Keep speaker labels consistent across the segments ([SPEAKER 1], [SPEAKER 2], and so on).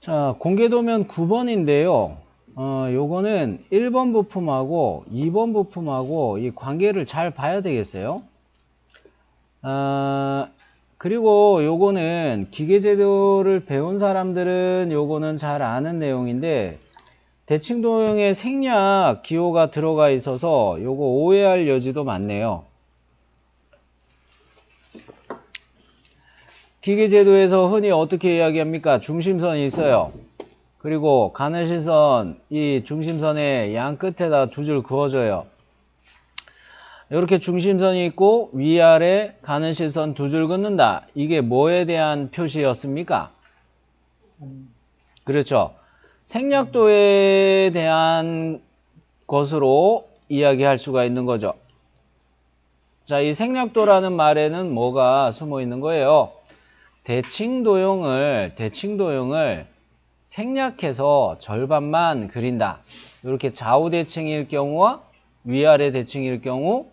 [SPEAKER 1] 자, 공개도면 9번인데요. 요거는 1번 부품하고 2번 부품하고 이 관계를 잘 봐야 되겠어요. 그리고 요거는 기계제도를 배운 사람들은 요거는 잘 아는 내용인데 대칭도형의 생략 기호가 들어가 있어서 요거 오해할 여지도 많네요. 기계제도에서 흔히 어떻게 이야기합니까? 중심선이 있어요. 그리고 가늘실선, 이 중심선의 양 끝에다 두 줄 그어줘요. 이렇게 중심선이 있고 위아래 가늘실선 두 줄 긋는다. 이게 뭐에 대한 표시였습니까? 그렇죠. 생략도에 대한 것으로 이야기할 수가 있는 거죠. 자, 이 생략도라는 말에는 뭐가 숨어 있는 거예요? 대칭도형을 생략해서 절반만 그린다. 이렇게 좌우 대칭일 경우와 위아래 대칭일 경우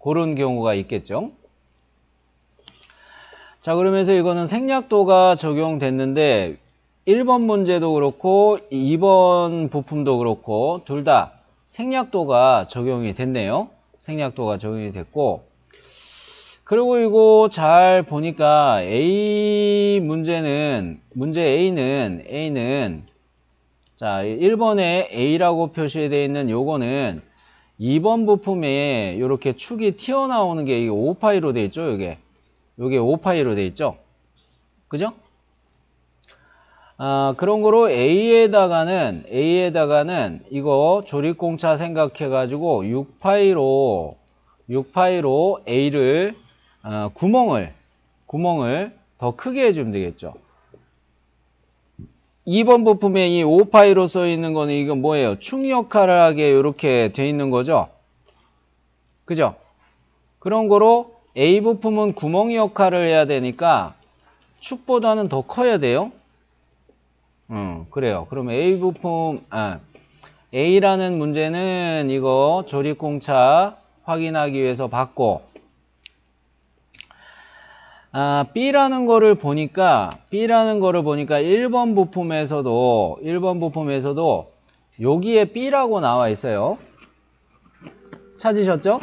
[SPEAKER 1] 그런 경우가 있겠죠. 자, 그러면서 이거는 생략도가 적용됐는데 1번 문제도 그렇고 2번 부품도 그렇고 둘 다 생략도가 적용이 됐네요. 생략도가 적용이 됐고 그리고 이거 잘 보니까 문제 A는 자 1번에 A라고 표시되어 있는 요거는 2번 부품에 이렇게 축이 튀어나오는 게 이게 5파이로 되어 있죠. 요게 5파이로 되어 있죠. 그죠? 그런 거로 A에다가는 이거 조립공차 생각해 가지고 6파이로 A를 구멍을 더 크게 해주면 되겠죠. 2번 부품에 이 5파이로 써 있는 거는 이건 뭐예요? 축 역할을 하게 이렇게 돼 있는 거죠. 그죠? 그런 거로 A 부품은 구멍 역할을 해야 되니까 축보다는 더 커야 돼요. 그래요. 그럼 A 부품, A라는 문제는 이거 조립공차 확인하기 위해서 봤고, B라는 거를 보니까 1번 부품에서도 여기에 B라고 나와 있어요. 찾으셨죠?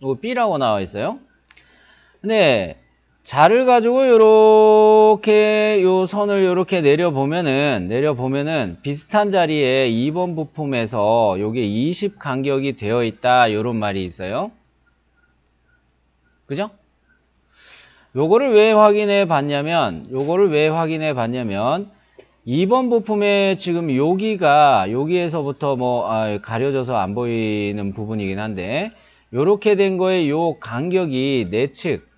[SPEAKER 1] 이거 B라고 나와 있어요. 근데 자를 가지고 요렇게 요 선을 요렇게 내려보면은 비슷한 자리에 2번 부품에서 요게 20 간격이 되어 있다 요런 말이 있어요. 그죠? 요거를 왜 확인해 봤냐면 2번 부품에 지금 여기에서부터 가려져서 안 보이는 부분이긴 한데 요렇게 된 거에 요 간격이 내측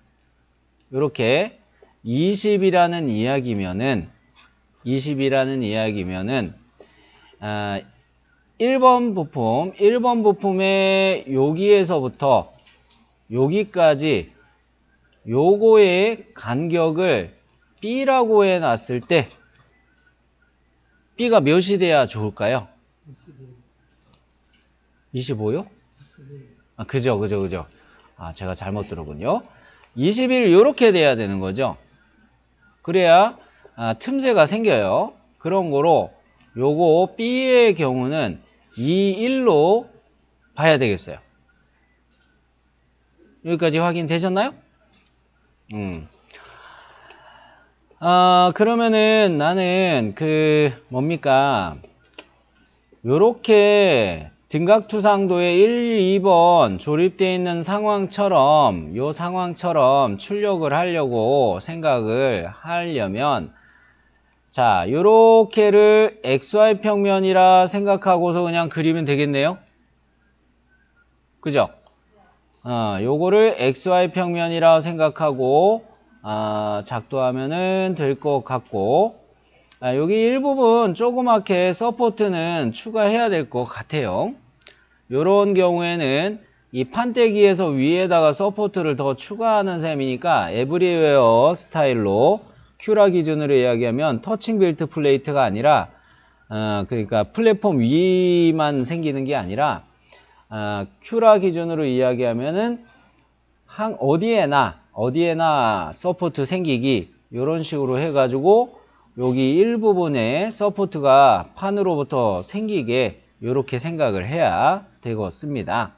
[SPEAKER 1] 요렇게 20이라는 이야기면은 1번 부품의 여기에서부터 여기까지 요거의 간격을 B라고 해놨을 때 B가 몇이 돼야 좋을까요? 25요? 그죠. 제가 잘못 들었군요. 21 요렇게 돼야 되는 거죠. 그래야 틈새가 생겨요. 그런 거로 요거 B의 경우는 21로 봐야 되겠어요. 여기까지 확인되셨나요? 그러면은 나는 요렇게 등각투상도에 1, 2번 조립되어 있는 상황처럼 출력을 하려고 생각을 하려면 자, 요렇게를 XY 평면이라 생각하고서 그냥 그리면 되겠네요. 그죠? 요거를 XY 평면이라 생각하고 작도하면은 될 것 같고 여기 일부분 조그맣게 서포트는 추가해야 될 것 같아요. 요런 경우에는 이 판때기에서 위에다가 서포트를 더 추가하는 셈이니까 에브리웨어 스타일로 큐라 기준으로 이야기하면 터칭 빌트 플레이트가 아니라 그러니까 플랫폼 위만 생기는 게 아니라 큐라 기준으로 이야기하면은 어디에나 서포트 생기기 이런 식으로 해가지고 여기 일부분에 서포트가 판으로부터 생기게 이렇게 생각을 해야 되겠습니다.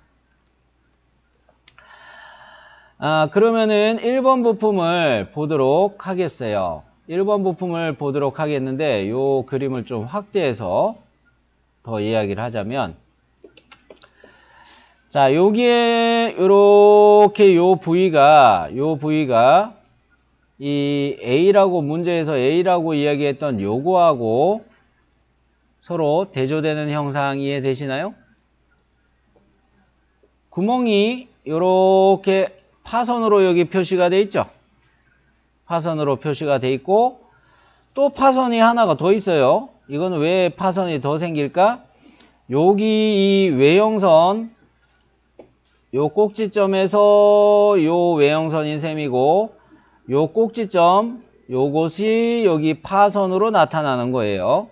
[SPEAKER 1] 그러면은 1번 부품을 보도록 하겠어요. 1번 부품을 보도록 하겠는데 요 그림을 좀 확대해서 더 이야기를 하자면, 자, 여기에 요렇게 요 부위가 이 A라고 문제에서 A라고 이야기했던 요거하고 서로 대조되는 형상 이해되시나요? 구멍이 요렇게 파선으로 여기 표시가 돼 있죠? 파선으로 표시가 돼 있고 또 파선이 하나가 더 있어요. 이거는 왜 파선이 더 생길까? 여기 이 외형선, 요 꼭지점에서 요 외형선인 셈이고 요 꼭지점, 요것이 여기 파선으로 나타나는 거예요.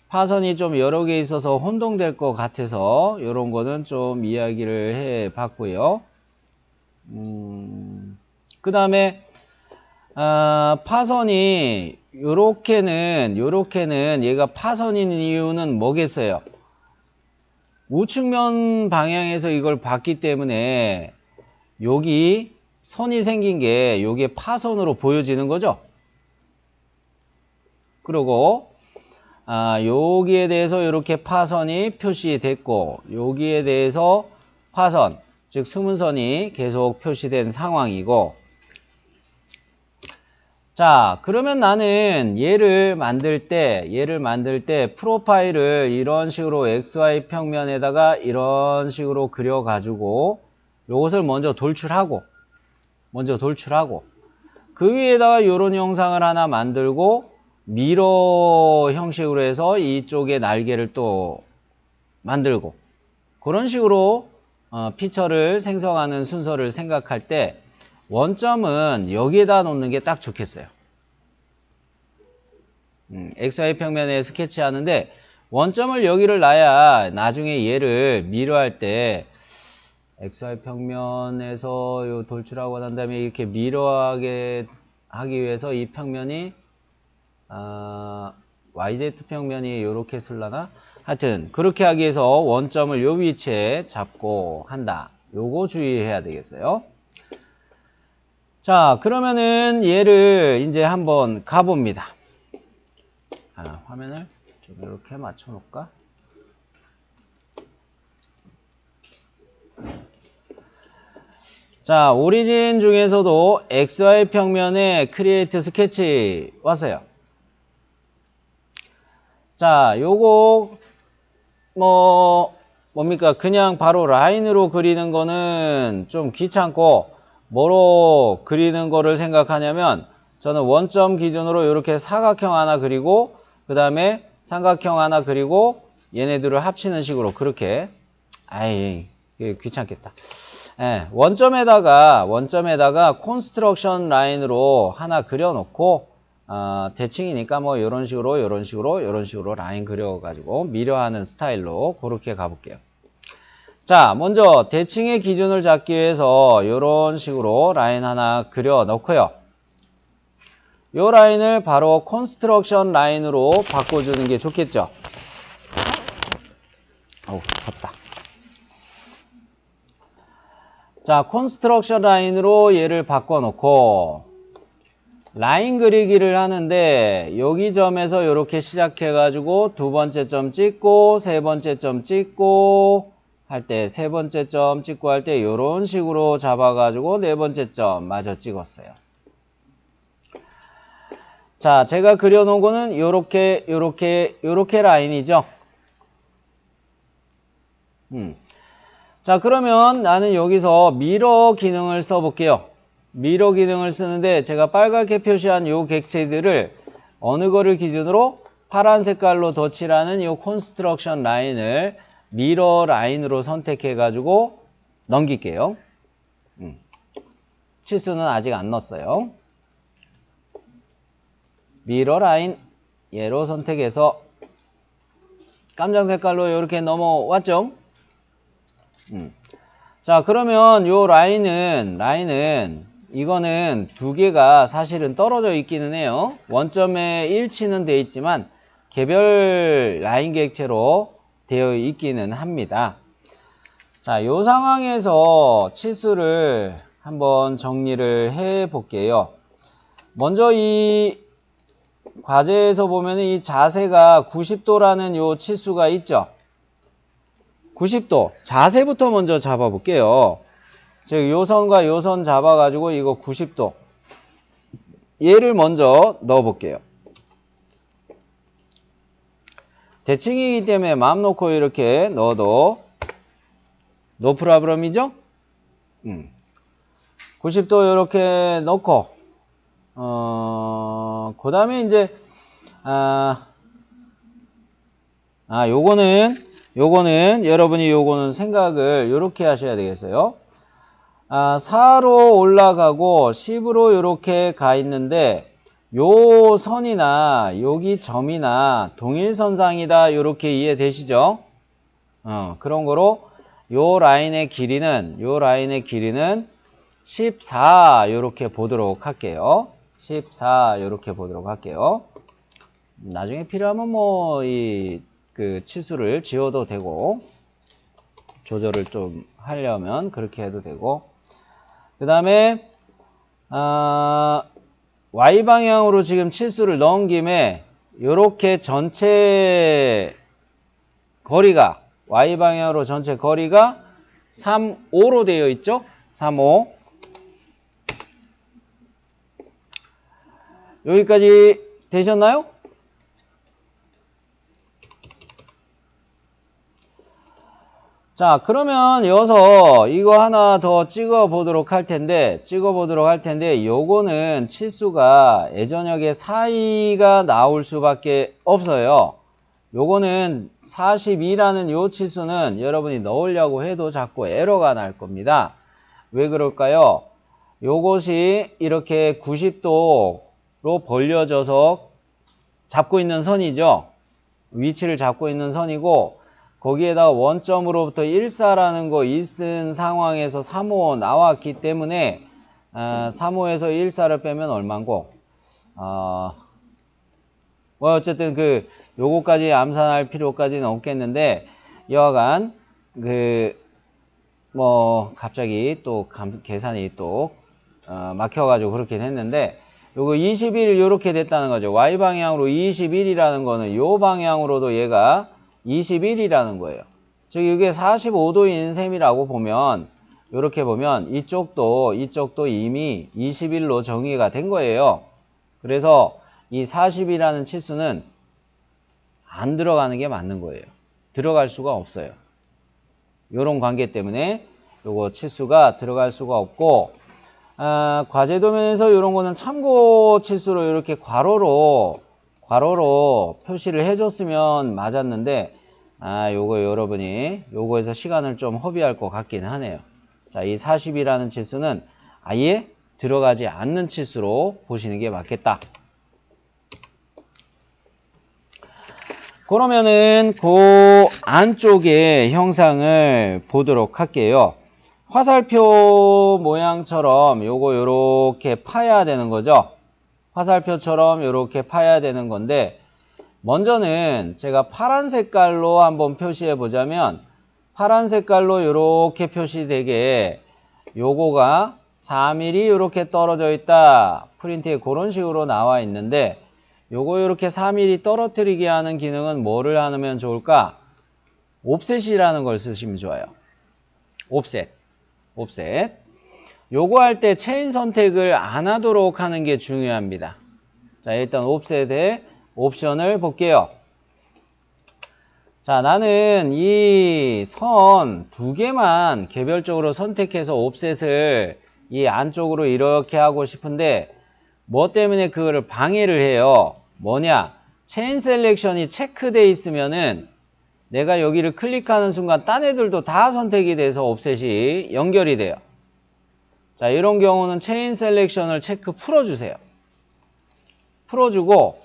[SPEAKER 1] 파선이 좀 여러 개 있어서 혼동될 것 같아서 이런 거는 좀 이야기를 해 봤고요. 그 다음에 파선이 요렇게는 얘가 파선인 이유는 뭐겠어요? 우측면 방향에서 이걸 봤기 때문에 여기 선이 생긴 게 요게 파선으로 보여지는 거죠. 그리고 여기에 대해서 이렇게 파선이 표시됐고 여기에 대해서 파선, 즉 스문선이 계속 표시된 상황이고, 자, 그러면 나는 얘를 만들 때 프로파일을 이런 식으로 XY 평면에다가 이런 식으로 그려가지고 요것을 먼저 돌출하고 그 위에다가 이런 형상을 하나 만들고 미러 형식으로 해서 이쪽에 날개를 또 만들고 그런 식으로 피처를 생성하는 순서를 생각할 때 원점은 여기에다 놓는 게 딱 좋겠어요. XY 평면에 스케치하는데 원점을 여기를 놔야 나중에 얘를 미러할 때 XY 평면에서 요 돌출하고 난 다음에 이렇게 미러하게 하기 위해서 이 평면이 YZ 평면이 이렇게 쓸라나? 하여튼 그렇게 하기 위해서 원점을 요 위치에 잡고 한다. 요거 주의해야 되겠어요. 자, 그러면은 얘를 이제 한번 가봅니다. 화면을 좀 이렇게 맞춰 놓을까? 자, 오리진 중에서도 XY 평면에 크리에이트 스케치 왔어요. 자, 요거 뭡니까? 그냥 바로 라인으로 그리는 거는 좀 귀찮고 뭐로 그리는 거를 생각하냐면 저는 원점 기준으로 이렇게 사각형 하나 그리고 그 다음에 삼각형 하나 그리고 얘네들을 합치는 식으로 그렇게 귀찮겠다. 예, 원점에다가 콘스트럭션 라인으로 하나 그려놓고 대칭이니까 뭐 이런 식으로 라인 그려가지고 미려하는 스타일로 그렇게 가볼게요. 자, 먼저 대칭의 기준을 잡기 위해서 이런 식으로 라인 하나 그려 놓고요. 이 라인을 바로 콘스트럭션 라인으로 바꿔주는 게 좋겠죠. 어우, 덥다. 자, 콘스트럭션 라인으로 얘를 바꿔놓고 라인 그리기를 하는데 여기 점에서 이렇게 시작해가지고 두 번째 점 찍고 세 번째 점 찍고 할 때 세 번째 점 찍고 할 때 이런 식으로 잡아가지고 네 번째 점 마저 찍었어요. 자, 제가 그려놓은 거는 요렇게 라인이죠. 자, 그러면 나는 여기서 미러 기능을 써볼게요. 미러 기능을 쓰는데 제가 빨갛게 표시한 요 객체들을 어느 거를 기준으로 파란 색깔로 덧칠하는 요 콘스트럭션 라인을 미러 라인으로 선택해 가지고 넘길게요. 치수는 아직 안 넣었어요. 미러 라인 얘로 선택해서 깜장 색깔로 이렇게 넘어왔죠. 자, 그러면 요 라인은 이거는 두 개가 사실은 떨어져 있기는 해요. 원점에 일치는 되어 있지만 개별 라인 객체로 되어 있기는 합니다. 자, 이 상황에서 치수를 한번 정리를 해 볼게요. 먼저 이 과제에서 보면 이 자세가 90도라는 요 치수가 있죠. 90도. 자세부터 먼저 잡아 볼게요. 즉, 요 선과 요 선 잡아가지고 이거 90도. 얘를 먼저 넣어 볼게요. 대칭이기 때문에 마음 놓고 이렇게 넣어도 노 프라브럼이죠? 90도 이렇게 넣고, 그 다음에 이제, 요거는 여러분이 요거는 생각을 요렇게 하셔야 되겠어요. 4로 올라가고 10으로 요렇게 가 있는데 요 선이나 여기 점이나 동일선상이다 요렇게 이해되시죠? 그런 거로 요 라인의 길이는 14 요렇게 보도록 할게요. 14 요렇게 보도록 할게요. 나중에 필요하면 뭐 그 치수를 지워도 되고 조절을 좀 하려면 그렇게 해도 되고, 그 다음에 Y방향으로 지금 치수를 넣은 김에 요렇게 전체 거리가 Y방향으로 전체 거리가 3,5로 되어 있죠? 3,5 여기까지 되셨나요? 자, 그러면 이어서 이거 하나 더 찍어 보도록 할 텐데 요거는 치수가 예전역에 4가 나올 수밖에 없어요. 요거는 42라는 요 치수는 여러분이 넣으려고 해도 자꾸 에러가 날 겁니다. 왜 그럴까요? 요것이 이렇게 90도로 벌려져서 잡고 있는 선이죠. 위치를 잡고 있는 선이고, 거기에다가 원점으로부터 14라는 거 있은 상황에서 3,5 나왔기 때문에 3,5에서 14를 빼면 얼마고? 뭐 어쨌든 요거까지 암산할 필요까지는 없겠는데, 여하간 갑자기 또 계산이 또 막혀가지고 그렇긴 했는데, 요거 21 요렇게 됐다는 거죠. Y방향으로 21이라는 거는 요 방향으로도 얘가 21이라는 거예요. 즉 이게 45도인 셈이라고 보면, 요렇게 보면 이쪽도 이미 21로 정의가 된 거예요. 그래서 이 40이라는 치수는 안 들어가는 게 맞는 거예요. 들어갈 수가 없어요. 요런 관계 때문에 요거 치수가 들어갈 수가 없고, 과제 도면에서 요런 거는 참고 치수로 이렇게 괄호로 표시를 해줬으면 맞았는데, 요거 여러분이 요거에서 시간을 좀 허비할 것 같긴 하네요. 자, 이 40이라는 치수는 아예 들어가지 않는 치수로 보시는 게 맞겠다. 그러면은 그 안쪽의 형상을 보도록 할게요. 화살표 모양처럼 요거 요렇게 파야 되는 거죠. 화살표처럼 요렇게 파야 되는 건데, 먼저는 제가 파란 색깔로 한번 표시해 보자면, 파란 색깔로 요렇게 표시되게 요거가 4mm 요렇게 떨어져 있다. 프린트에 그런 식으로 나와 있는데, 요거 요렇게 4mm 떨어뜨리게 하는 기능은 뭐를 하면 좋을까? 옵셋이라는 걸 쓰시면 좋아요. 옵셋. 요거 할 때 체인 선택을 안 하도록 하는 게 중요합니다. 자, 일단 옵셋의 옵션을 볼게요. 자, 나는 이 선 두 개만 개별적으로 선택해서 옵셋을 이 안쪽으로 이렇게 하고 싶은데, 뭐 때문에 그거를 방해를 해요? 뭐냐? 체인 셀렉션이 체크되어 있으면은 내가 여기를 클릭하는 순간 딴 애들도 다 선택이 돼서 옵셋이 연결이 돼요. 자, 이런 경우는 체인 셀렉션을 체크 풀어주세요. 풀어주고,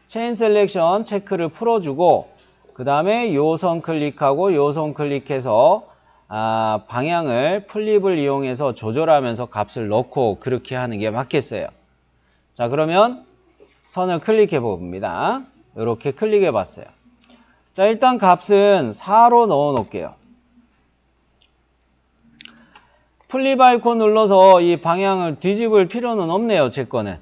[SPEAKER 1] 체인 셀렉션 체크를 풀어주고, 그 다음에 요 선 클릭하고 요 선 클릭해서 방향을 플립을 이용해서 조절하면서 값을 넣고 그렇게 하는 게 맞겠어요. 자, 그러면 선을 클릭해 봅니다. 이렇게 클릭해 봤어요. 자, 일단 값은 4로 넣어 놓을게요. 플립 아이콘 눌러서 이 방향을 뒤집을 필요는 없네요, 제 거는.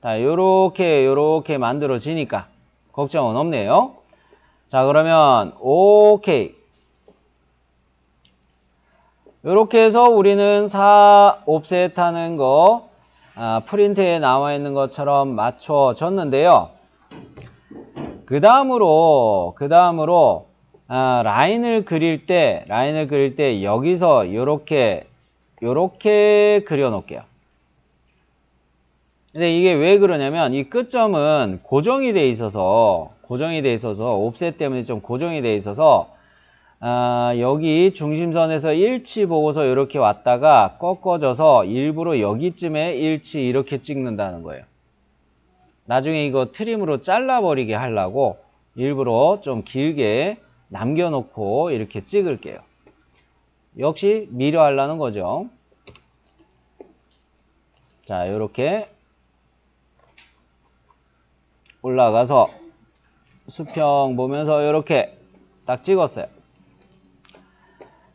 [SPEAKER 1] 자, 요렇게 만들어지니까 걱정은 없네요. 자, 그러면 오케이. 요렇게 해서 우리는 4 옵셋 하는 거 프린트에 나와 있는 것처럼 맞춰졌는데요. 그 다음으로 라인을 그릴 때 여기서 요렇게 그려 놓을게요. 근데 이게 왜 그러냐면 이 끝점은 고정이 돼 있어서 옵셋 때문에 좀 고정이 돼 있어서 여기 중심선에서 일치 보고서 이렇게 왔다가 꺾어져서 일부러 여기쯤에 일치 이렇게 찍는다는 거예요. 나중에 이거 트림으로 잘라버리게 하려고 일부러 좀 길게 남겨놓고 이렇게 찍을게요. 역시 미러 하려는 거죠. 자, 이렇게 올라가서 수평 보면서 이렇게 딱 찍었어요.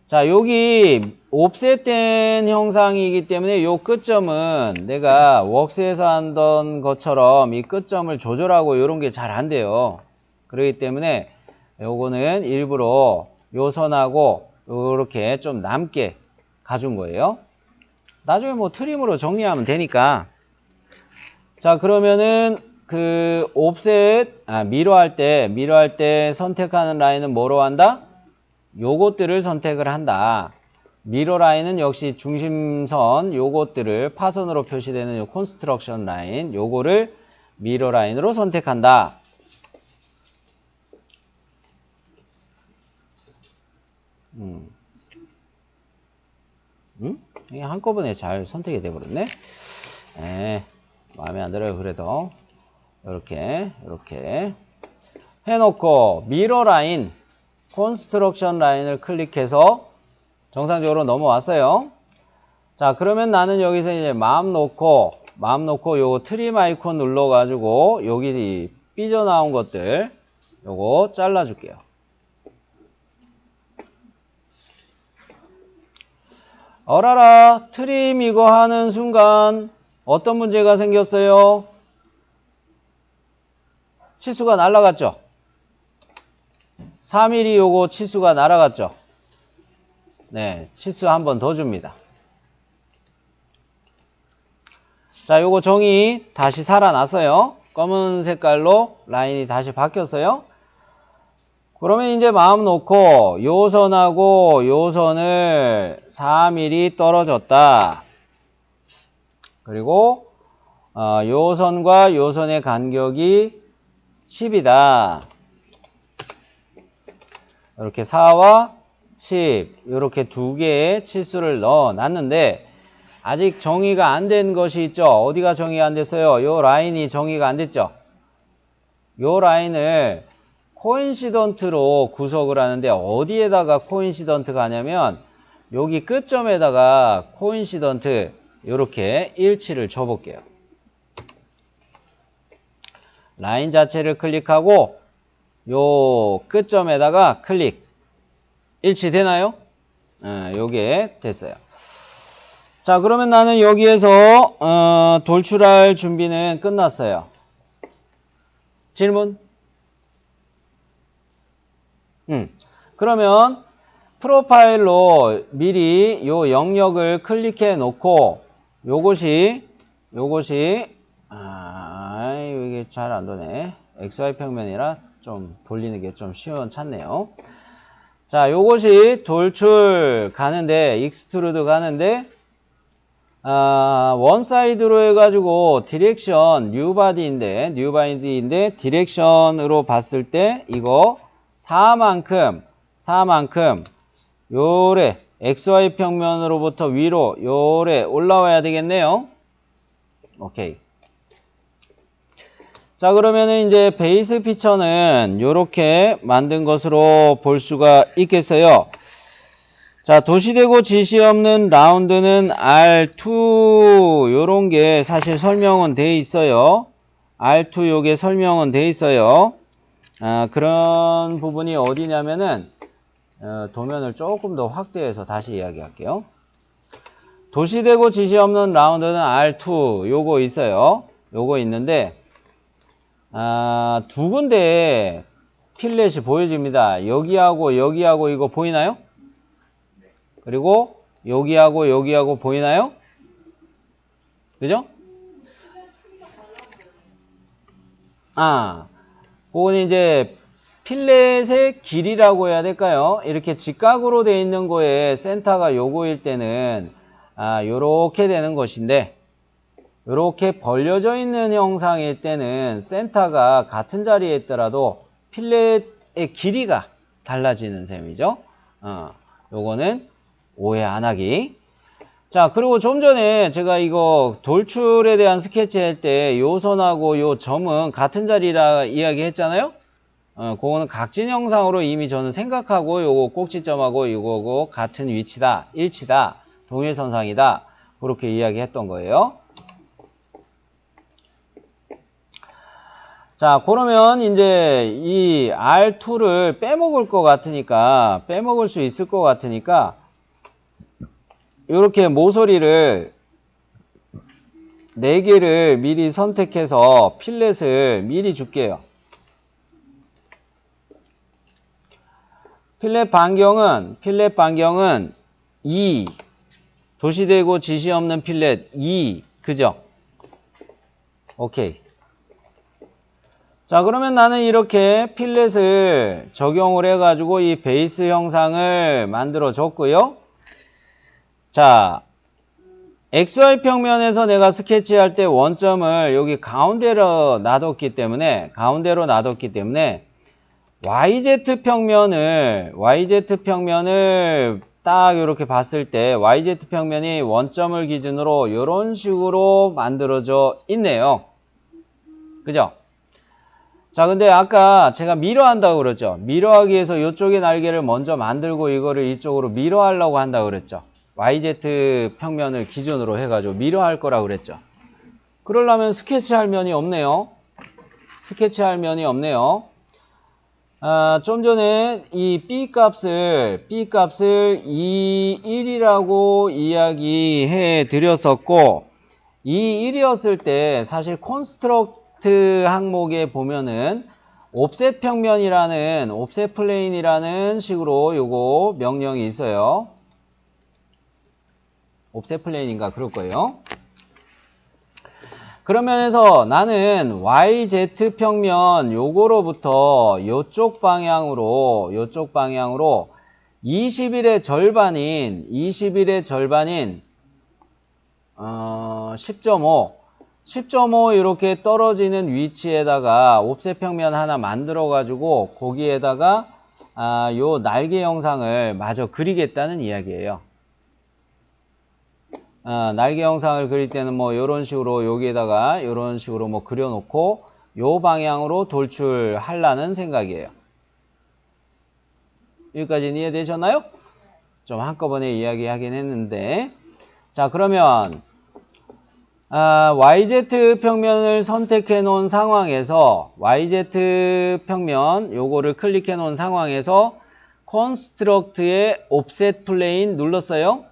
[SPEAKER 1] 자, 여기 옵셋된 형상이기 때문에 이 끝점은 내가 웍스에서 하던 것처럼 이 끝점을 조절하고 이런 게 잘 안 돼요. 그렇기 때문에 요거는 일부러 요 선하고 이렇게 좀 남게 가준 거예요. 나중에 뭐 트림으로 정리하면 되니까. 자, 그러면은 그 옵셋 미러 할 때 선택하는 라인은 뭐로 한다? 요것들을 선택을 한다. 미러 라인은 역시 중심선 요것들을 파선으로 표시되는 요 콘스트럭션 라인 요거를 미러 라인으로 선택한다. 이게 한꺼번에 잘 선택이 돼버렸네. 마음에 안 들어요. 그래도 이렇게 해놓고 미러 라인 콘스트럭션 라인을 클릭해서 정상적으로 넘어왔어요. 자, 그러면 나는 여기서 이제 마음 놓고 요거 트림 아이콘 눌러가지고 여기 삐져나온 것들 요거 잘라줄게요. 어라라, 트림 이거 하는 순간 어떤 문제가 생겼어요? 치수가 날아갔죠? 3mm 요거 치수가 날아갔죠? 네, 치수 한 번 더 줍니다. 자, 요거 정의 다시 살아났어요. 검은 색깔로 라인이 다시 바뀌었어요. 그러면 이제 마음 놓고 요 선하고 요 선을 4mm 떨어졌다. 그리고 요 선과 요 선의 간격이 10이다. 이렇게 4와 10 이렇게 두 개의 치수를 넣어 놨는데 아직 정의가 안 된 것이 있죠. 어디가 정의가 안 됐어요? 요 라인이 정의가 안 됐죠. 요 라인을 코인시던트로 구속을 하는데 어디에다가 코인시던트가 하냐면 여기 끝점에다가 코인시던트 이렇게 일치를 줘볼게요. 라인 자체를 클릭하고 요 끝점에다가 클릭. 일치되나요? 요게 됐어요. 자, 그러면 나는 여기에서 돌출할 준비는 끝났어요. 질문? 그러면 프로파일로 미리 요 영역을 클릭해 놓고 요것이 이게 잘 안 되네. XY 평면이라 좀 돌리는 게 좀 시원찮네요. 자, 요것이 돌출 가는데 익스트루드 가는데 원사이드로 해가지고 디렉션 뉴바디인데 디렉션으로 봤을 때 이거 4만큼 요래 XY 평면으로부터 위로 요래 올라와야 되겠네요. 오케이. 자, 그러면은 이제 베이스 피처는 요렇게 만든 것으로 볼 수가 있겠어요. 자, 도시되고 지시 없는 라운드는 R2 요런 게 사실 설명은 돼 있어요. R2 요게 설명은 돼 있어요. 그런 부분이 어디냐면은 도면을 조금 더 확대해서 다시 이야기할게요. 도시되고 지시 없는 라운드는 R2 요거 있어요. 요거 있는데 두 군데 필렛이 보여집니다. 여기하고 여기하고 이거 보이나요? 그리고 여기하고 여기하고 보이나요? 그죠? 그건 이제 필렛의 길이라고 해야 될까요? 이렇게 직각으로 되어 있는 거에 센터가 요거일 때는 요렇게 되는 것인데 요렇게 벌려져 있는 형상일 때는 센터가 같은 자리에 있더라도 필렛의 길이가 달라지는 셈이죠. 요거는 오해 안 하기. 자, 그리고 좀 전에 제가 이거 돌출에 대한 스케치 할 때 요 선하고 요 점은 같은 자리라 이야기했잖아요. 그거는 각진 형상으로 이미 저는 생각하고 요거 꼭지점하고 요거고 같은 위치다, 일치다, 동일선상이다 그렇게 이야기했던 거예요. 자, 그러면 이제 이 R2를 빼먹을 것 같으니까 빼먹을 수 있을 것 같으니까 이렇게 모서리를 4개를 미리 선택해서 필렛을 미리 줄게요. 필렛 반경은 2 도시되고 지시 없는 필렛 2 그죠? 오케이. 자, 그러면 나는 이렇게 필렛을 적용을 해가지고 이 베이스 형상을 만들어 줬고요. 자, XY 평면에서 내가 스케치할 때 원점을 여기 가운데로 놔뒀기 때문에 YZ 평면을 딱 이렇게 봤을 때 YZ 평면이 원점을 기준으로 이런 식으로 만들어져 있네요. 그죠? 자, 근데 아까 제가 미러한다고 그랬죠. 미러하기 위해서 이쪽의 날개를 먼저 만들고 이거를 이쪽으로 미러하려고 한다고 그랬죠. YZ 평면을 기준으로 해가지고 미러할 거라고 그랬죠. 그러려면 스케치할 면이 없네요. 좀 전에 이 B값을 1이라고 이야기해 드렸었고, 1이었을 때 사실 콘스트럭트 항목에 보면은 옵셋 평면이라는 옵셋 플레인이라는 식으로 요거 명령이 있어요. 옵셋 플레인인가 그럴 거예요. 그런 면에서 나는 YZ 평면 요거로부터 요쪽 방향으로 20일의 절반인 10.5 이렇게 떨어지는 위치에다가 옵셋 평면 하나 만들어 가지고 거기에다가 요 날개 형상을 마저 그리겠다는 이야기예요. 날개 형상을 그릴 때는 뭐 이런 식으로 여기에다가 이런 식으로 뭐 그려놓고 요 방향으로 돌출하려는 생각이에요. 여기까지는 이해되셨나요? 좀 한꺼번에 이야기하긴 했는데, 자, 그러면 YZ 평면을 선택해 놓은 상황에서 YZ 평면 요거를 클릭해 놓은 상황에서 컨스트럭트의 옵셋 플레인 눌렀어요.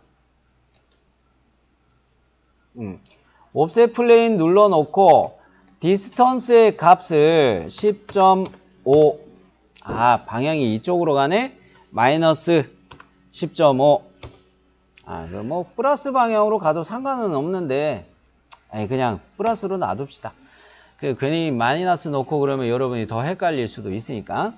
[SPEAKER 1] 옵셋 플레인 눌러놓고 디스턴스의 값을 10.5 방향이 이쪽으로 가네? 마이너스 10.5 뭐 플러스 방향으로 가도 상관은 없는데 그냥 플러스로 놔둡시다. 괜히 마이너스 놓고 그러면 여러분이 더 헷갈릴 수도 있으니까.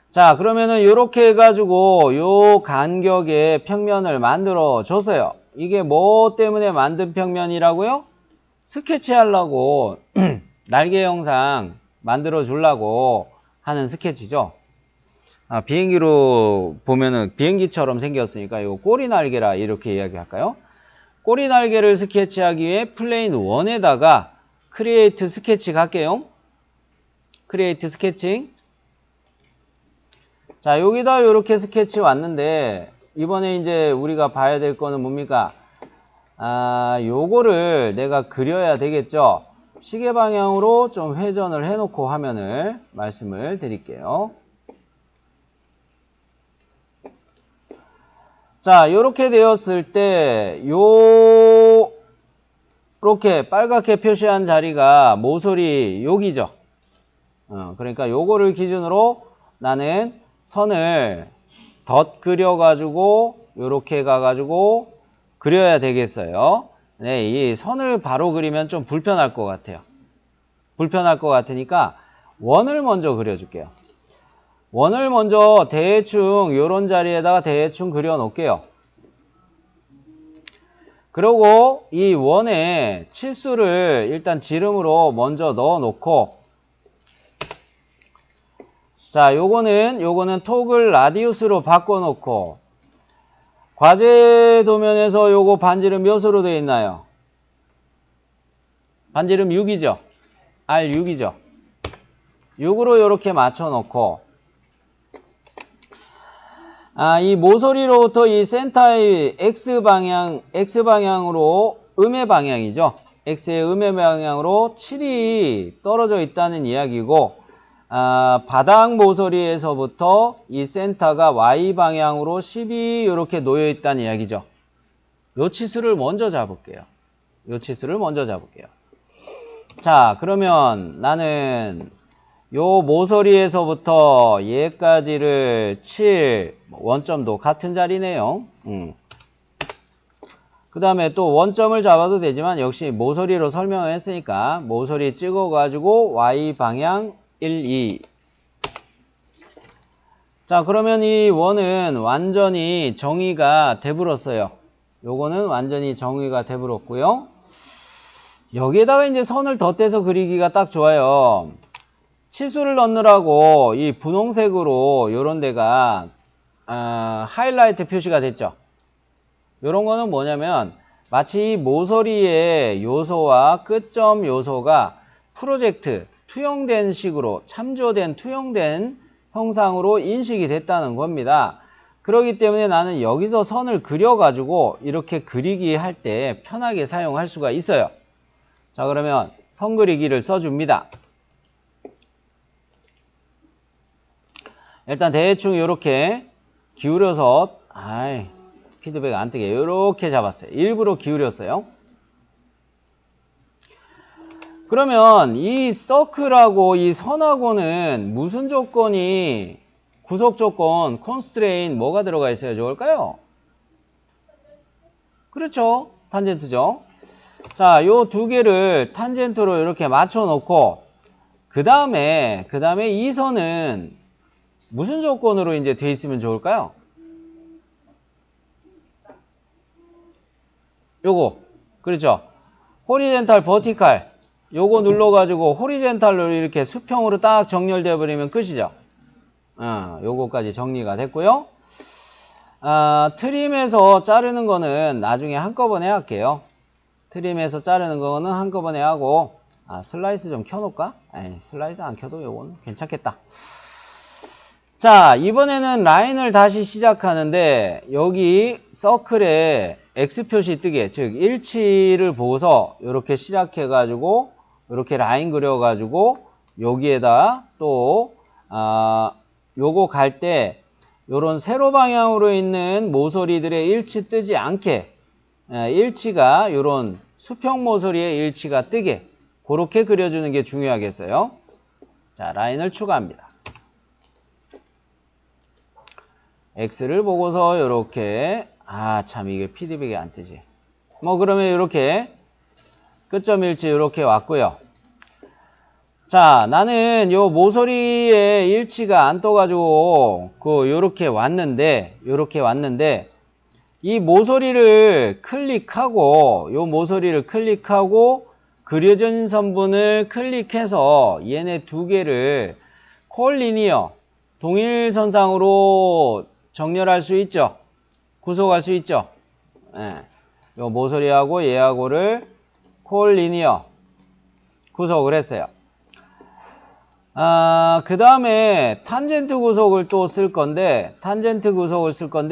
[SPEAKER 1] 자, 그러면은 이렇게 해가지고 요 간격의 평면을 만들어 줬어요. 이게 뭐 때문에 만든 평면이라고요? 스케치하려고 날개 형상 만들어 주려고 하는 스케치죠. 비행기로 보면은 비행기처럼 생겼으니까 이거 꼬리 날개라 이렇게 이야기할까요? 꼬리 날개를 스케치하기 위해 플레인 1에다가 크리에이트 스케치 갈게요. 크리에이트 스케칭. 자, 여기다 이렇게 스케치 왔는데 이번에 이제 우리가 봐야 될 거는 뭡니까? 요거를 내가 그려야 되겠죠? 시계 방향으로 좀 회전을 해놓고 화면을 말씀을 드릴게요. 자, 요렇게 되었을 때, 요렇게 빨갛게 표시한 자리가 모서리 여기죠. 그러니까 요거를 기준으로 나는 선을 덧 그려가지고, 요렇게 가가지고 그려야 되겠어요. 네, 이 선을 바로 그리면 좀 불편할 것 같아요. 불편할 것 같으니까 원을 먼저 그려줄게요. 원을 먼저 대충 요런 자리에다가 대충 그려 놓을게요. 그리고 이 원에 치수를 일단 지름으로 먼저 넣어 놓고, 자, 요거는 토글 라디우스로 바꿔 놓고, 과제 도면에서 요거 반지름 몇으로 되어 있나요? 반지름 6이죠. R6이죠. 6으로 이렇게 맞춰 놓고, 이 모서리로부터 이 센터의 X방향으로 음의 방향이죠. X의 음의 방향으로 7이 떨어져 있다는 이야기고, 바닥 모서리에서부터 이 센터가 Y방향으로 10이 이렇게 놓여 있다는 이야기죠. 요 치수를 먼저 잡을게요. 요 치수를 먼저 잡을게요. 자, 그러면 나는 요 모서리에서부터 얘까지를 7, 원점도 같은 자리네요. 그 다음에 또 원점을 잡아도 되지만 역시 모서리로 설명을 했으니까 모서리 찍어가지고 Y방향 1, 2. 자, 그러면 이 원은 완전히 정의가 돼버렸어요. 요거는 완전히 정의가 돼버렸고요. 여기에다가 이제 선을 덧대서 그리기가 딱 좋아요. 치수를 넣느라고 이 분홍색으로 요런 데가 하이라이트 표시가 됐죠. 요런 거는 뭐냐면 마치 모서리의 요소와 끝점 요소가 프로젝트, 투영된 식으로 참조된 투영된 형상으로 인식이 됐다는 겁니다. 그렇기 때문에 나는 여기서 선을 그려가지고 이렇게 그리기 할 때 편하게 사용할 수가 있어요. 자, 그러면 선 그리기를 써줍니다. 일단 대충 이렇게 기울여서 피드백 안 뜨게 이렇게 잡았어요. 일부러 기울였어요. 그러면 이 서클하고 이 선하고는 무슨 조건이 구속 조건, constraint 뭐가 들어가 있어야 좋을까요? 그렇죠. 탄젠트죠. 자, 요 두 개를 탄젠트로 이렇게 맞춰 놓고 그 다음에 이 선은 무슨 조건으로 이제 돼 있으면 좋을까요? 요거. 그렇죠. 호리젠탈, 버티칼. 요거 눌러가지고 호리젠탈로 이렇게 수평으로 딱 정렬되어 버리면 끝이죠. 요거까지 정리가 됐고요. 트림에서 자르는 거는 나중에 한꺼번에 할게요. 트림에서 자르는 거는 한꺼번에 하고, 슬라이스 좀 켜놓을까? 슬라이스 안 켜도 요거는 괜찮겠다. 자, 이번에는 라인을 다시 시작하는데 여기 서클에 X 표시 뜨게, 즉 일치를 보고서 이렇게 시작해가지고 이렇게 라인 그려가지고 여기에다 또 요거 갈 때 요런 세로 방향으로 있는 모서리들의 일치 뜨지 않게 일치가 요런 수평 모서리의 일치가 뜨게 그렇게 그려주는 게 중요하겠어요. 자, 라인을 추가합니다. X를 보고서 이렇게 참 이게 피드백이 안 뜨지. 그러면 이렇게 끝점 일치 이렇게 왔고요. 자, 나는 요 모서리에 일치가 안 떠가지고 요렇게 왔는데 이 모서리를 클릭하고 요 모서리를 클릭하고 그려진 선분을 클릭해서 얘네 두 개를 콜리니어 동일선상으로 정렬할 수 있죠. 구속할 수 있죠. 요 모서리하고 얘하고를 콜리니어 구속을 했어요. 그 다음에 탄젠트 구속을 또 쓸 건데,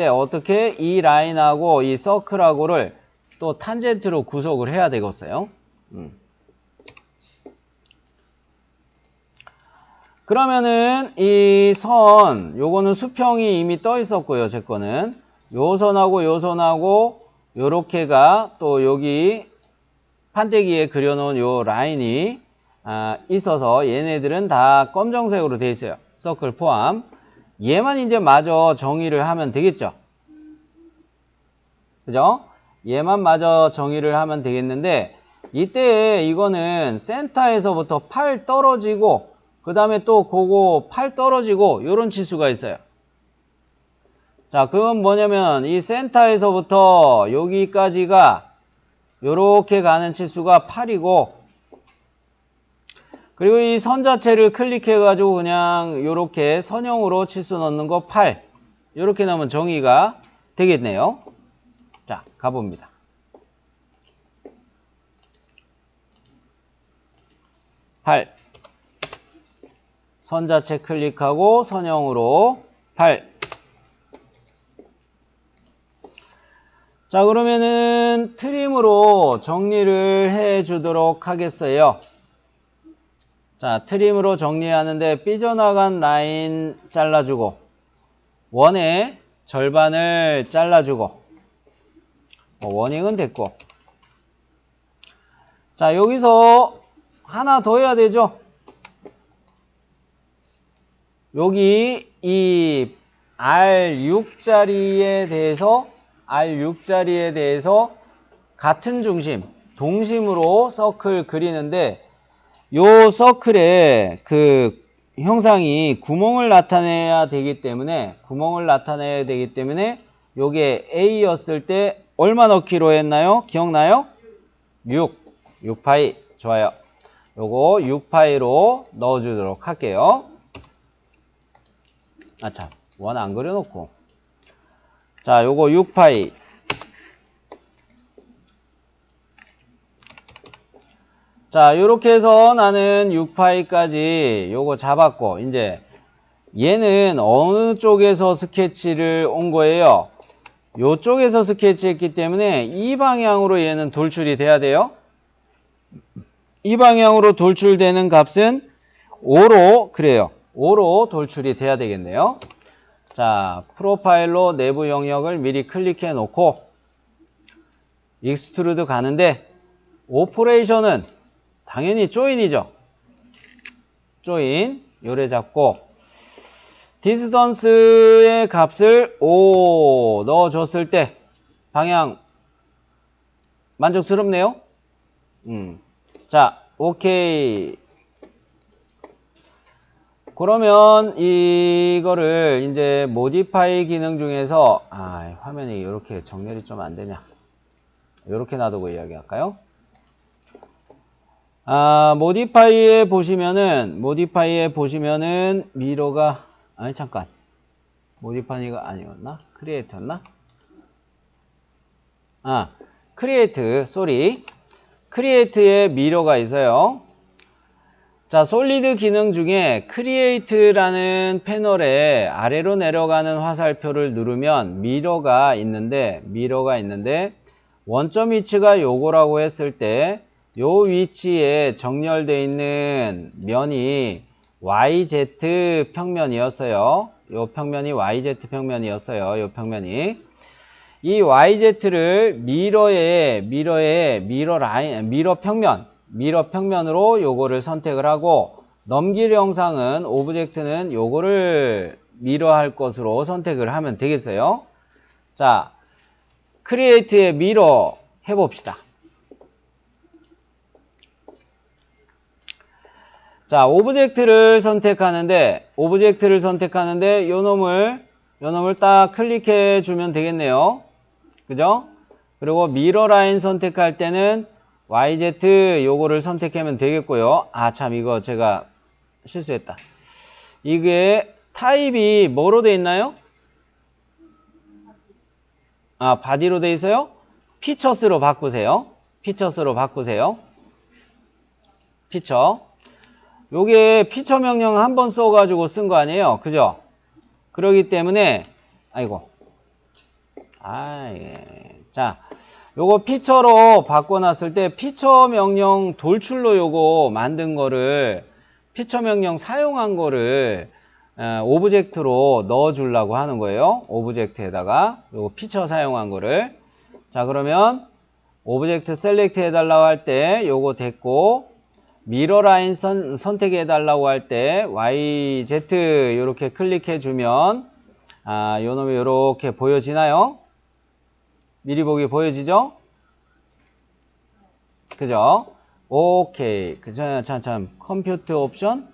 [SPEAKER 1] 어떻게 이 라인하고 이 서클하고를 또 탄젠트로 구속을 해야 되겠어요. 그러면은 이 선, 요거는 수평이 이미 떠 있었고요, 제 거는. 요 선하고 요렇게가 또 여기 판때기에 그려놓은 요 라인이 있어서 얘네들은 다 검정색으로 돼 있어요. 서클 포함. 얘만 이제 마저 정의를 하면 되겠죠. 그죠? 얘만 마저 정의를 하면 되겠는데, 이때 이거는 센터에서부터 팔 떨어지고, 그 다음에 또 그거 팔 떨어지고, 요런 치수가 있어요. 자, 그건 뭐냐면, 이 센터에서부터 여기까지가 요렇게 가는 치수가 8이고, 그리고 이 선 자체를 클릭해가지고 그냥 요렇게 선형으로 치수 넣는 거 8. 요렇게 넣으면 정의가 되겠네요. 자, 가봅니다. 8. 선 자체 클릭하고 선형으로 8. 자, 그러면은 트림으로 정리를 해 주도록 하겠어요. 자, 트림으로 정리하는데 삐져나간 라인 잘라주고, 원의 절반을 잘라주고, 워닝은 됐고. 자, 여기서 하나 더 해야 되죠. 여기 이 R6자리에 대해서 같은 중심, 동심으로 서클 그리는데, 요 서클에 그 형상이 구멍을 나타내야 되기 때문에 요게 A였을 때 얼마 넣기로 했나요? 기억나요? 6파이. 좋아요. 요거 6파이로 넣어주도록 할게요. 참, 원 안 그려놓고. 자, 요거 6파이. 자, 요렇게 해서 나는 6파이까지 요거 잡았고, 이제 얘는 어느 쪽에서 스케치를 온 거예요? 요쪽에서 스케치했기 때문에 이 방향으로 얘는 돌출이 돼야 돼요. 이 방향으로 돌출되는 값은 5로, 그래요. 5로 돌출이 돼야 되겠네요. 자, 프로파일로 내부 영역을 미리 클릭해 놓고 익스트루드 가는데, 오퍼레이션은 당연히 조인이죠. 조인, 요래 잡고 디스턴스의 값을 5 넣어줬을 때 방향 만족스럽네요. 자, 오케이. 그러면 이거를 이제 모디파이 기능 중에서 화면이 이렇게 정렬이 좀 안 되냐. 이렇게 놔두고 이야기할까요? 모디파이에 보시면은 미러가 잠깐. 모디파이가 아니었나? 크리에이트였나? 크리에이트, 쏘리. 크리에이트에 미러가 있어요. 자, 솔리드 기능 중에 크리에이트라는 패널에 아래로 내려가는 화살표를 누르면 미러가 있는데 원점 위치가 요거라고 했을 때 요 위치에 정렬되어 있는 면이 YZ 평면이었어요. 요 평면이 YZ 평면이었어요. 요 평면이. 이 YZ를 미러 평면으로 요거를 선택을 하고, 넘길 영상은 오브젝트는 요거를 미러할 것으로 선택을 하면 되겠어요. 자, 크리에이트에 미러 해봅시다. 자, 오브젝트를 선택하는데 요 놈을 딱 클릭해 주면 되겠네요. 그죠? 그리고 미러 라인 선택할 때는 YZ 요거를 선택하면 되겠고요. 참, 이거 제가 실수했다. 이게 타입이 뭐로 돼 있나요? 바디로 돼 있어요? 피처스로 바꾸세요. 피처. 요게 피처 명령 한 번 써가지고 쓴 거 아니에요? 그죠? 그러기 때문에, 아이고. 자, 요거 피처로 바꿔놨을 때 피처 명령 돌출로 요거 만든 거를 피처 명령 사용한 거를 오브젝트로 넣어주려고 하는 거예요. 오브젝트에다가 요거 피처 사용한 거를. 자, 그러면 오브젝트 셀렉트 해달라고 할 때 요거 됐고, 미러 라인 선택해 달라고 할 때 YZ 이렇게 클릭해 주면 요놈이 이렇게 보여지나요? 미리 보기 보여지죠? 그죠? 오케이. 참 컴퓨터 옵션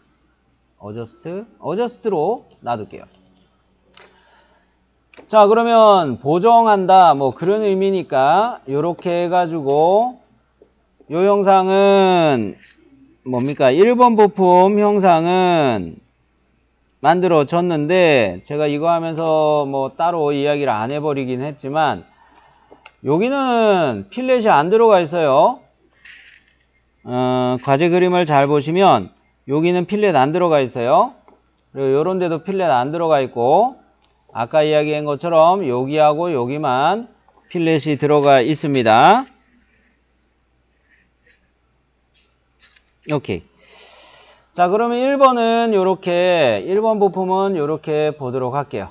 [SPEAKER 1] 어저스트로 놔둘게요. 자, 그러면 보정한다 뭐 그런 의미니까 요렇게 해가지고 요 형상은 뭡니까? 1번 부품 형상은 만들어졌는데 제가 이거 하면서 뭐 따로 이야기를 안 해버리긴 했지만 여기는 필렛이 안 들어가 있어요. 과제 그림을 잘 보시면 여기는 필렛 안 들어가 있어요. 그리고 요런 데도 필렛 안 들어가 있고 아까 이야기한 것처럼 여기하고 여기만 필렛이 들어가 있습니다. 오케이. 자, 그러면 1번은 요렇게 1번 부품은 요렇게 보도록 할게요.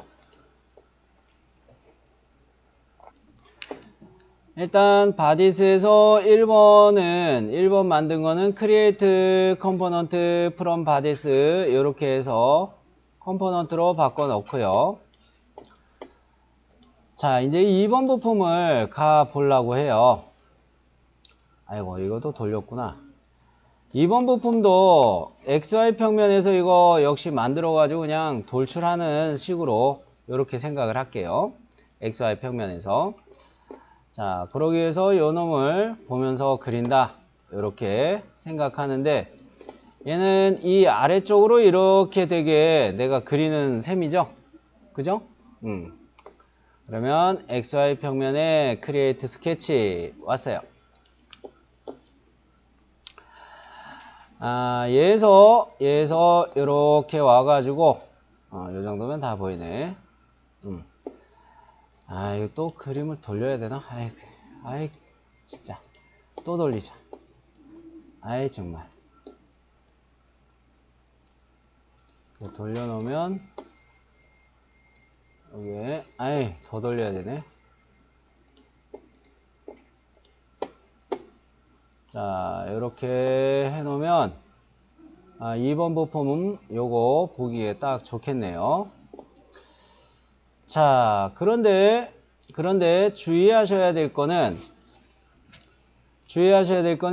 [SPEAKER 1] 일단 바디스에서 1번 만든 거는 create component from 바디스 이렇게 해서 컴포넌트로 바꿔 놓고요. 자, 이제 2번 부품을 가 보려고 해요. 아이고, 이것도 돌렸구나. 2번 부품도 XY 평면에서 이거 역시 만들어 가지고 그냥 돌출하는 식으로 이렇게 생각을 할게요. XY 평면에서. 자, 그러기 위해서 요 놈을 보면서 그린다. 이렇게 생각하는데 얘는 이 아래쪽으로 이렇게 되게 내가 그리는 셈이죠. 그죠? 그러면 XY 평면에 크리에이트 스케치 왔어요. 얘에서 이렇게 와가지고 요 정도면 다 보이네. 이거 또 그림을 돌려야 되나? 아이 진짜 또 돌리자. 아이 정말 돌려놓으면 여기에 더 돌려야 되네. 자, 이렇게 해놓으면 2번 부품은 요거 보기에 딱 좋겠네요. 자, 그런데 주의하셔야 될 거는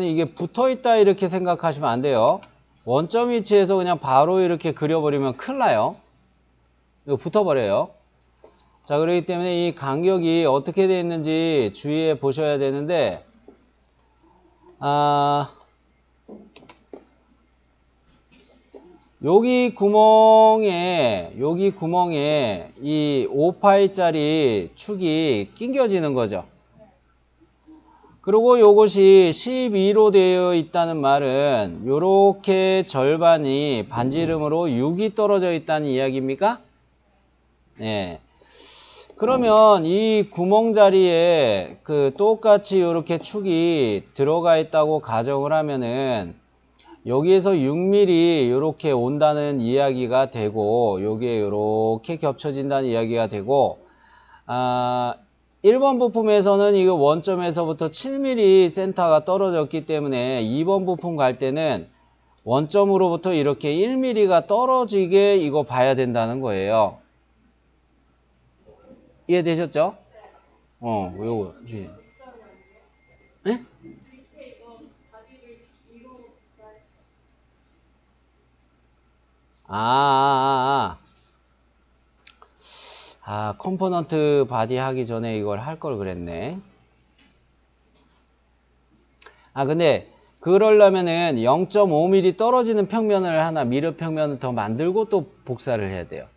[SPEAKER 1] 이게 붙어 있다 이렇게 생각하시면 안 돼요. 원점 위치에서 그냥 바로 이렇게 그려버리면 큰일 나요. 이거 붙어버려요. 자, 그렇기 때문에 이 간격이 어떻게 되어 있는지 주의해 보셔야 되는데 여기 구멍에 이 5파이짜리 축이 낑겨지는 거죠. 그리고 요것이 12로 되어 있다는 말은 요렇게 절반이 반지름으로 6이 떨어져 있다는 이야기입니까? 네. 그러면 이 구멍 자리에 똑같이 요렇게 축이 들어가 있다고 가정을 하면은 여기에서 6mm 요렇게 온다는 이야기가 되고 여기에 요렇게 겹쳐진다는 이야기가 되고 1번 부품에서는 이거 원점에서부터 7mm 센터가 떨어졌기 때문에 2번 부품 갈 때는 원점으로부터 이렇게 1mm가 떨어지게 이거 봐야 된다는 거예요. 이해되셨죠? 요거 네? 컴포넌트 바디 하기 전에 이걸 할 걸 그랬네. 근데 그러려면은 0.5mm 떨어지는 평면을 하나 미러 평면을 더 만들고 또 복사를 해야 돼요.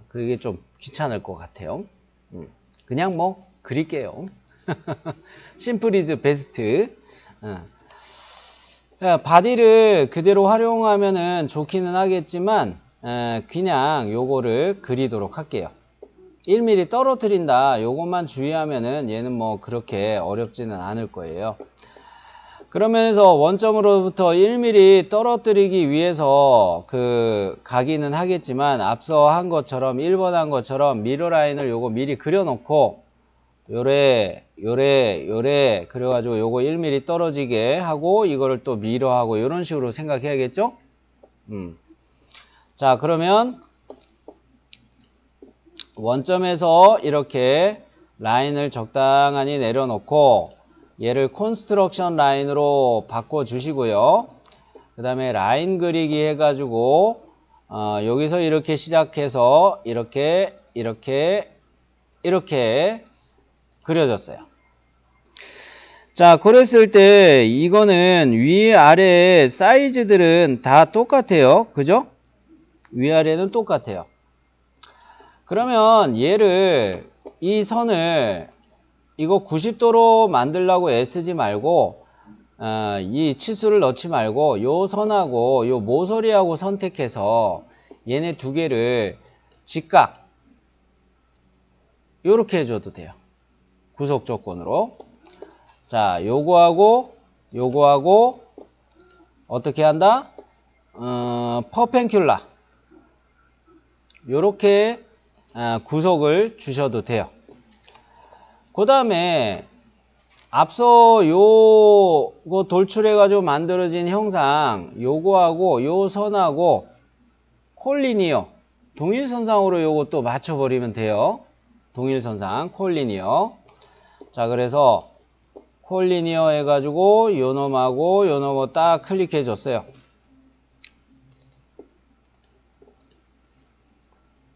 [SPEAKER 1] 그게 좀 귀찮을 것 같아요. 그냥 뭐 그릴게요. 심플 이즈 베스트. 바디를 그대로 활용하면은 좋기는 하겠지만 그냥 요거를 그리도록 할게요. 1mm 떨어뜨린다. 요것만 주의하면은 얘는 뭐 그렇게 어렵지는 않을 거예요. 그러면서 원점으로부터 1mm 떨어뜨리기 위해서 가기는 하겠지만 앞서 한 것처럼 1번 한 것처럼 미러 라인을 요거 미리 그려놓고 요래 그래가지고 요거 1mm 떨어지게 하고 이거를 또 미러하고 요런 식으로 생각해야겠죠? 자, 그러면 원점에서 이렇게 라인을 적당히 내려놓고 얘를 콘스트럭션 라인으로 바꿔주시고요. 그 다음에 라인 그리기 해가지고 여기서 이렇게 시작해서 이렇게 그려졌어요. 자, 그랬을 때 이거는 위아래 사이즈들은 다 똑같아요. 그죠? 위아래는 똑같아요. 그러면 얘를 이 선을 이거 90도로 만들려고 애쓰지 말고 이 치수를 넣지 말고 요 선하고 요 모서리하고 선택해서 얘네 두 개를 직각 요렇게 해줘도 돼요. 구속 조건으로. 자, 요거하고 어떻게 한다? 퍼펜큘라 요렇게 구속을 주셔도 돼요. 그 다음에 앞서 요거 돌출해가지고 만들어진 형상 요거하고 요 선하고 콜리니어 동일선상으로 요거 또 맞춰버리면 돼요. 동일선상 콜리니어. 자, 그래서 콜리니어 해가지고 요 놈하고 요 놈을 딱 클릭해 줬어요.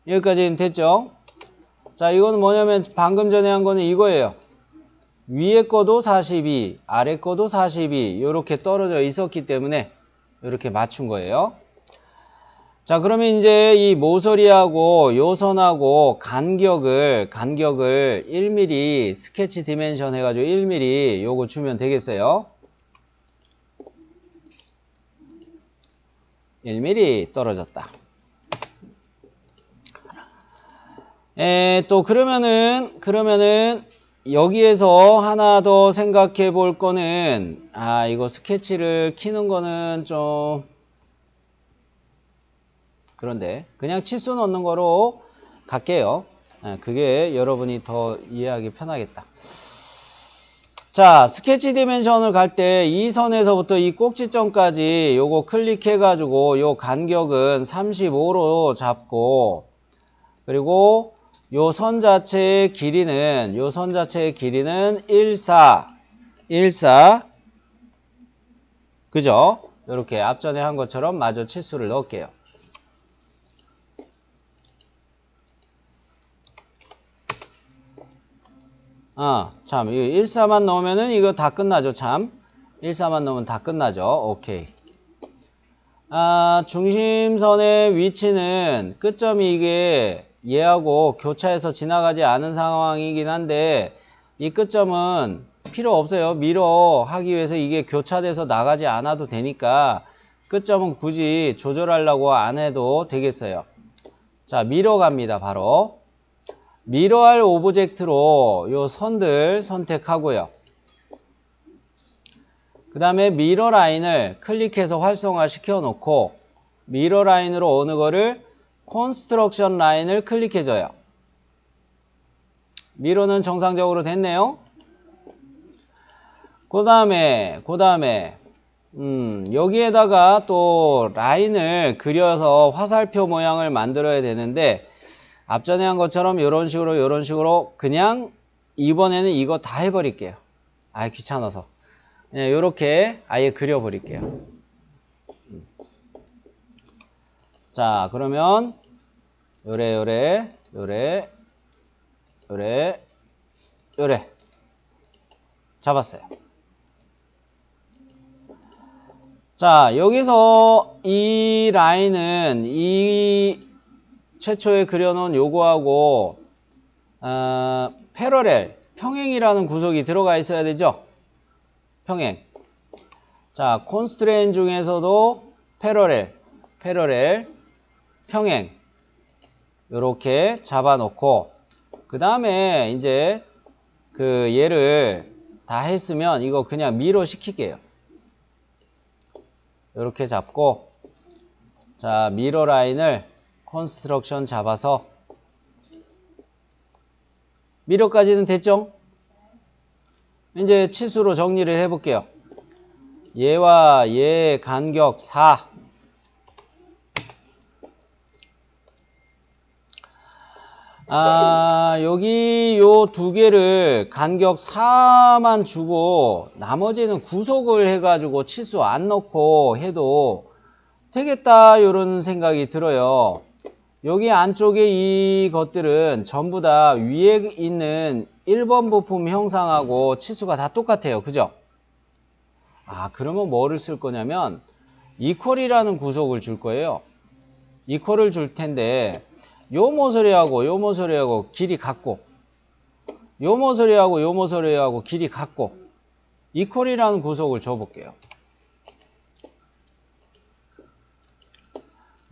[SPEAKER 1] 여기까지는 됐죠? 자, 이거는 뭐냐면 방금 전에 한 거는 이거예요. 위에 거도 42, 아래 거도 42 이렇게 떨어져 있었기 때문에 이렇게 맞춘 거예요. 자, 그러면 이제 이 모서리하고 요 선하고 간격을 1mm 스케치 디멘션 해가지고 1mm 요거 주면 되겠어요. 1mm 떨어졌다. 또 그러면은 여기에서 하나 더 생각해 볼 거는 이거 스케치를 키는 거는 좀 그런데 그냥 치수 넣는 거로 갈게요. 그게 여러분이 더 이해하기 편하겠다. 자, 스케치 디멘션을 갈 때 이 선에서부터 이 꼭지점까지 요거 클릭해 가지고 요 간격은 35로 잡고 그리고 요 선 자체의 길이는 14 그죠? 이렇게 앞전에 한 것처럼 마저 치수를 넣을게요. 참, 이 14만 넣으면은 이거 다 끝나죠, 참. 14만 넣으면 다 끝나죠. 오케이. 중심선의 위치는 끝점이 이게 얘하고 교차해서 지나가지 않은 상황이긴 한데 이 끝점은 필요 없어요. 미러 하기 위해서 이게 교차돼서 나가지 않아도 되니까 끝점은 굳이 조절하려고 안 해도 되겠어요. 자, 미러 갑니다. 바로. 미러할 오브젝트로 요 선들 선택하고요. 그 다음에 미러 라인을 클릭해서 활성화 시켜 놓고 미러 라인으로 어느 거를 콘스트럭션 라인을 클릭해줘요. 미러는 정상적으로 됐네요. 그 다음에 여기에다가 또 라인을 그려서 화살표 모양을 만들어야 되는데 앞전에 한 것처럼 이런 식으로 그냥 이번에는 이거 다 해버릴게요. 귀찮아서 그냥 이렇게 아예 그려버릴게요. 자, 그러면 요래 잡았어요. 자, 여기서 이 라인은 이 최초에 그려놓은 요거하고 패러렐 평행이라는 구석이 들어가 있어야 되죠. 평행. 자, 콘스트레인 중에서도 패러렐, 평행 요렇게 잡아놓고 그 다음에 이제 그 얘를 다 했으면 이거 그냥 미러 시킬게요. 요렇게 잡고 자, 미러 라인을 컨스트럭션 잡아서 미러까지는 됐죠? 이제 치수로 정리를 해볼게요. 얘와 얘 간격 4. 여기 요 두 개를 간격 4만 주고 나머지는 구속을 해가지고 치수 안 넣고 해도 되겠다 요런 생각이 들어요. 여기 안쪽에 이 것들은 전부 다 위에 있는 1번 부품 형상하고 치수가 다 똑같아요. 그죠? 그러면 뭐를 쓸 거냐면 이퀄이라는 구속을 줄 거예요. 이퀄을 줄 텐데 요 모서리하고 요 모서리하고 길이 같고 요 모서리하고 요 모서리하고 길이 같고 이퀄이라는 구속을 줘볼게요. 그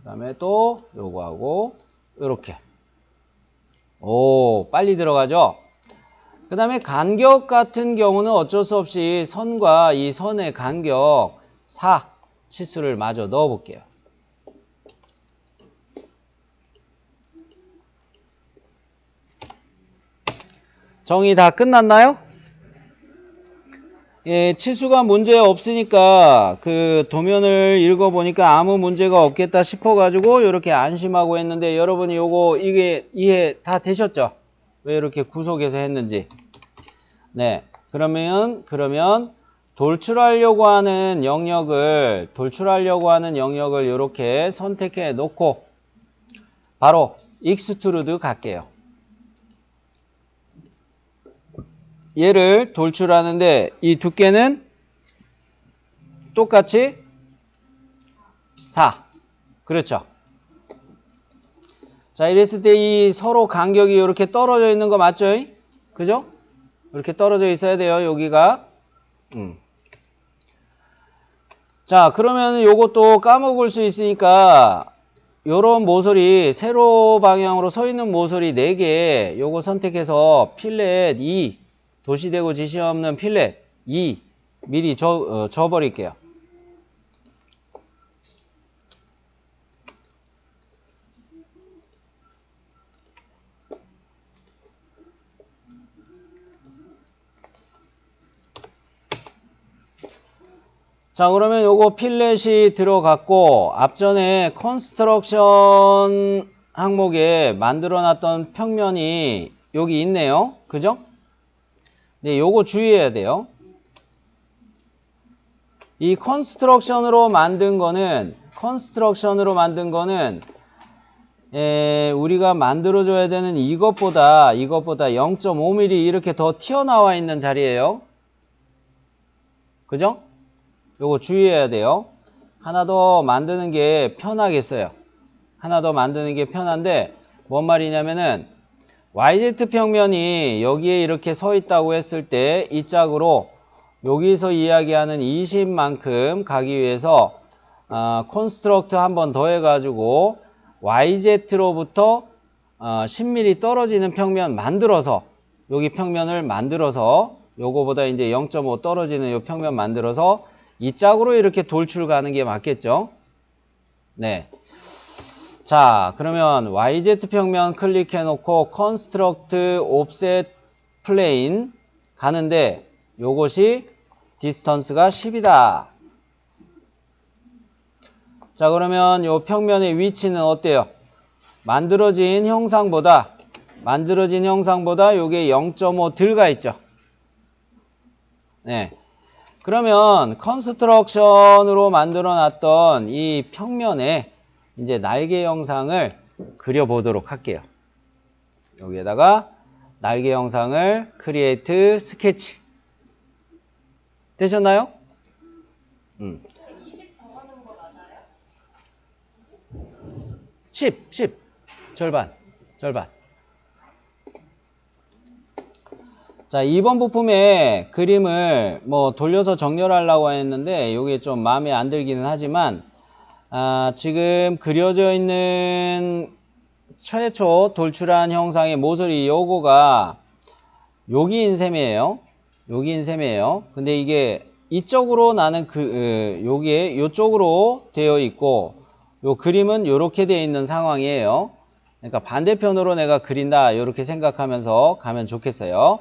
[SPEAKER 1] 다음에 또 요거하고 요렇게 빨리 들어가죠. 그 다음에 간격 같은 경우는 어쩔 수 없이 선과 이 선의 간격 4 치수를 마저 넣어 볼게요. 정의 다 끝났나요? 예, 치수가 문제 없으니까 그 도면을 읽어보니까 아무 문제가 없겠다 싶어가지고 이렇게 안심하고 했는데 여러분이 요거 이게 이해 다 되셨죠? 왜 이렇게 구속해서 했는지. 네, 그러면 돌출하려고 하는 영역을 이렇게 선택해 놓고 바로 익스트루드 갈게요. 얘를 돌출하는데 이 두께는 똑같이 4. 그렇죠. 자, 이랬을 때 이 서로 간격이 이렇게 떨어져 있는 거 맞죠? 그죠? 이렇게 떨어져 있어야 돼요. 여기가. 자, 그러면 요것도 까먹을 수 있으니까 요런 모서리 세로 방향으로 서 있는 모서리 4개 요거 선택해서 필렛 2 도시되고 지시 없는 필렛 2 미리 줘버릴게요. 자, 그러면 요거 필렛이 들어갔고 앞전에 컨스트럭션 항목에 만들어놨던 평면이 여기 있네요. 그죠? 네, 요거 주의해야 돼요. 이 컨스트럭션으로 만든 거는 우리가 만들어줘야 되는 이것보다 0.5mm 이렇게 더 튀어나와 있는 자리예요. 그죠? 요거 주의해야 돼요. 하나 더 만드는 게 편하겠어요. 하나 더 만드는 게 편한데 뭔 말이냐면은 YZ 평면이 여기에 이렇게 서 있다고 했을 때 이 짝으로 여기서 이야기하는 20만큼 가기 위해서 콘스트럭트 한 번 더 해가지고 YZ로부터 10mm 떨어지는 평면 만들어서 여기 평면을 만들어서 요거보다 이제 0.5 떨어지는 요 평면 만들어서 이 짝으로 이렇게 돌출 가는 게 맞겠죠? 네. 자, 그러면 YZ 평면 클릭해 놓고 Construct Offset Plane 가는데 요것이 디스턴스가 10이다. 자, 그러면 요 평면의 위치는 어때요? 만들어진 형상보다 요게 0.5 들어가 있죠. 네. 그러면 컨스트럭션으로 만들어 놨던 이 평면에 이제 날개 형상을 그려보도록 할게요. 여기에다가 날개 형상을 크리에이트 스케치 되셨나요?
[SPEAKER 2] 20 더하는 거 맞아요?
[SPEAKER 1] 10 절반 자, 2번 부품의 그림을 뭐 돌려서 정렬하려고 했는데 이게 좀 마음에 안 들기는 하지만 지금 그려져 있는 최초 돌출한 형상의 모서리 요거가 여기인 셈이에요. 여기인 셈이에요. 근데 이게 이쪽으로 나는 여기에 요쪽으로 되어 있고 요 그림은 요렇게 되어 있는 상황이에요. 그러니까 반대편으로 내가 그린다 이렇게 생각하면서 가면 좋겠어요.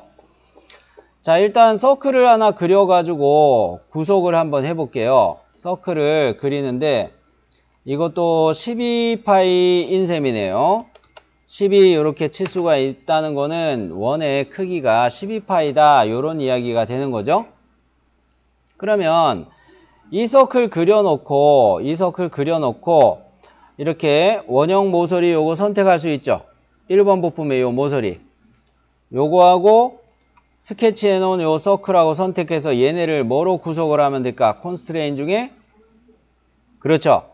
[SPEAKER 1] 자, 일단 서클을 하나 그려가지고 구속을 한번 해볼게요. 서클을 그리는데 이것도 12파이인 셈이네요. 12 이렇게 치수가 있다는 거는 원의 크기가 12파이다 이런 이야기가 되는 거죠. 그러면 이 서클 그려놓고 이렇게 원형 모서리 요거 선택할 수 있죠. 1번 부품의 요 모서리 요거하고 스케치해 놓은 요 서클하고 선택해서 얘네를 뭐로 구속을 하면 될까? 콘스트레인 중에 그렇죠.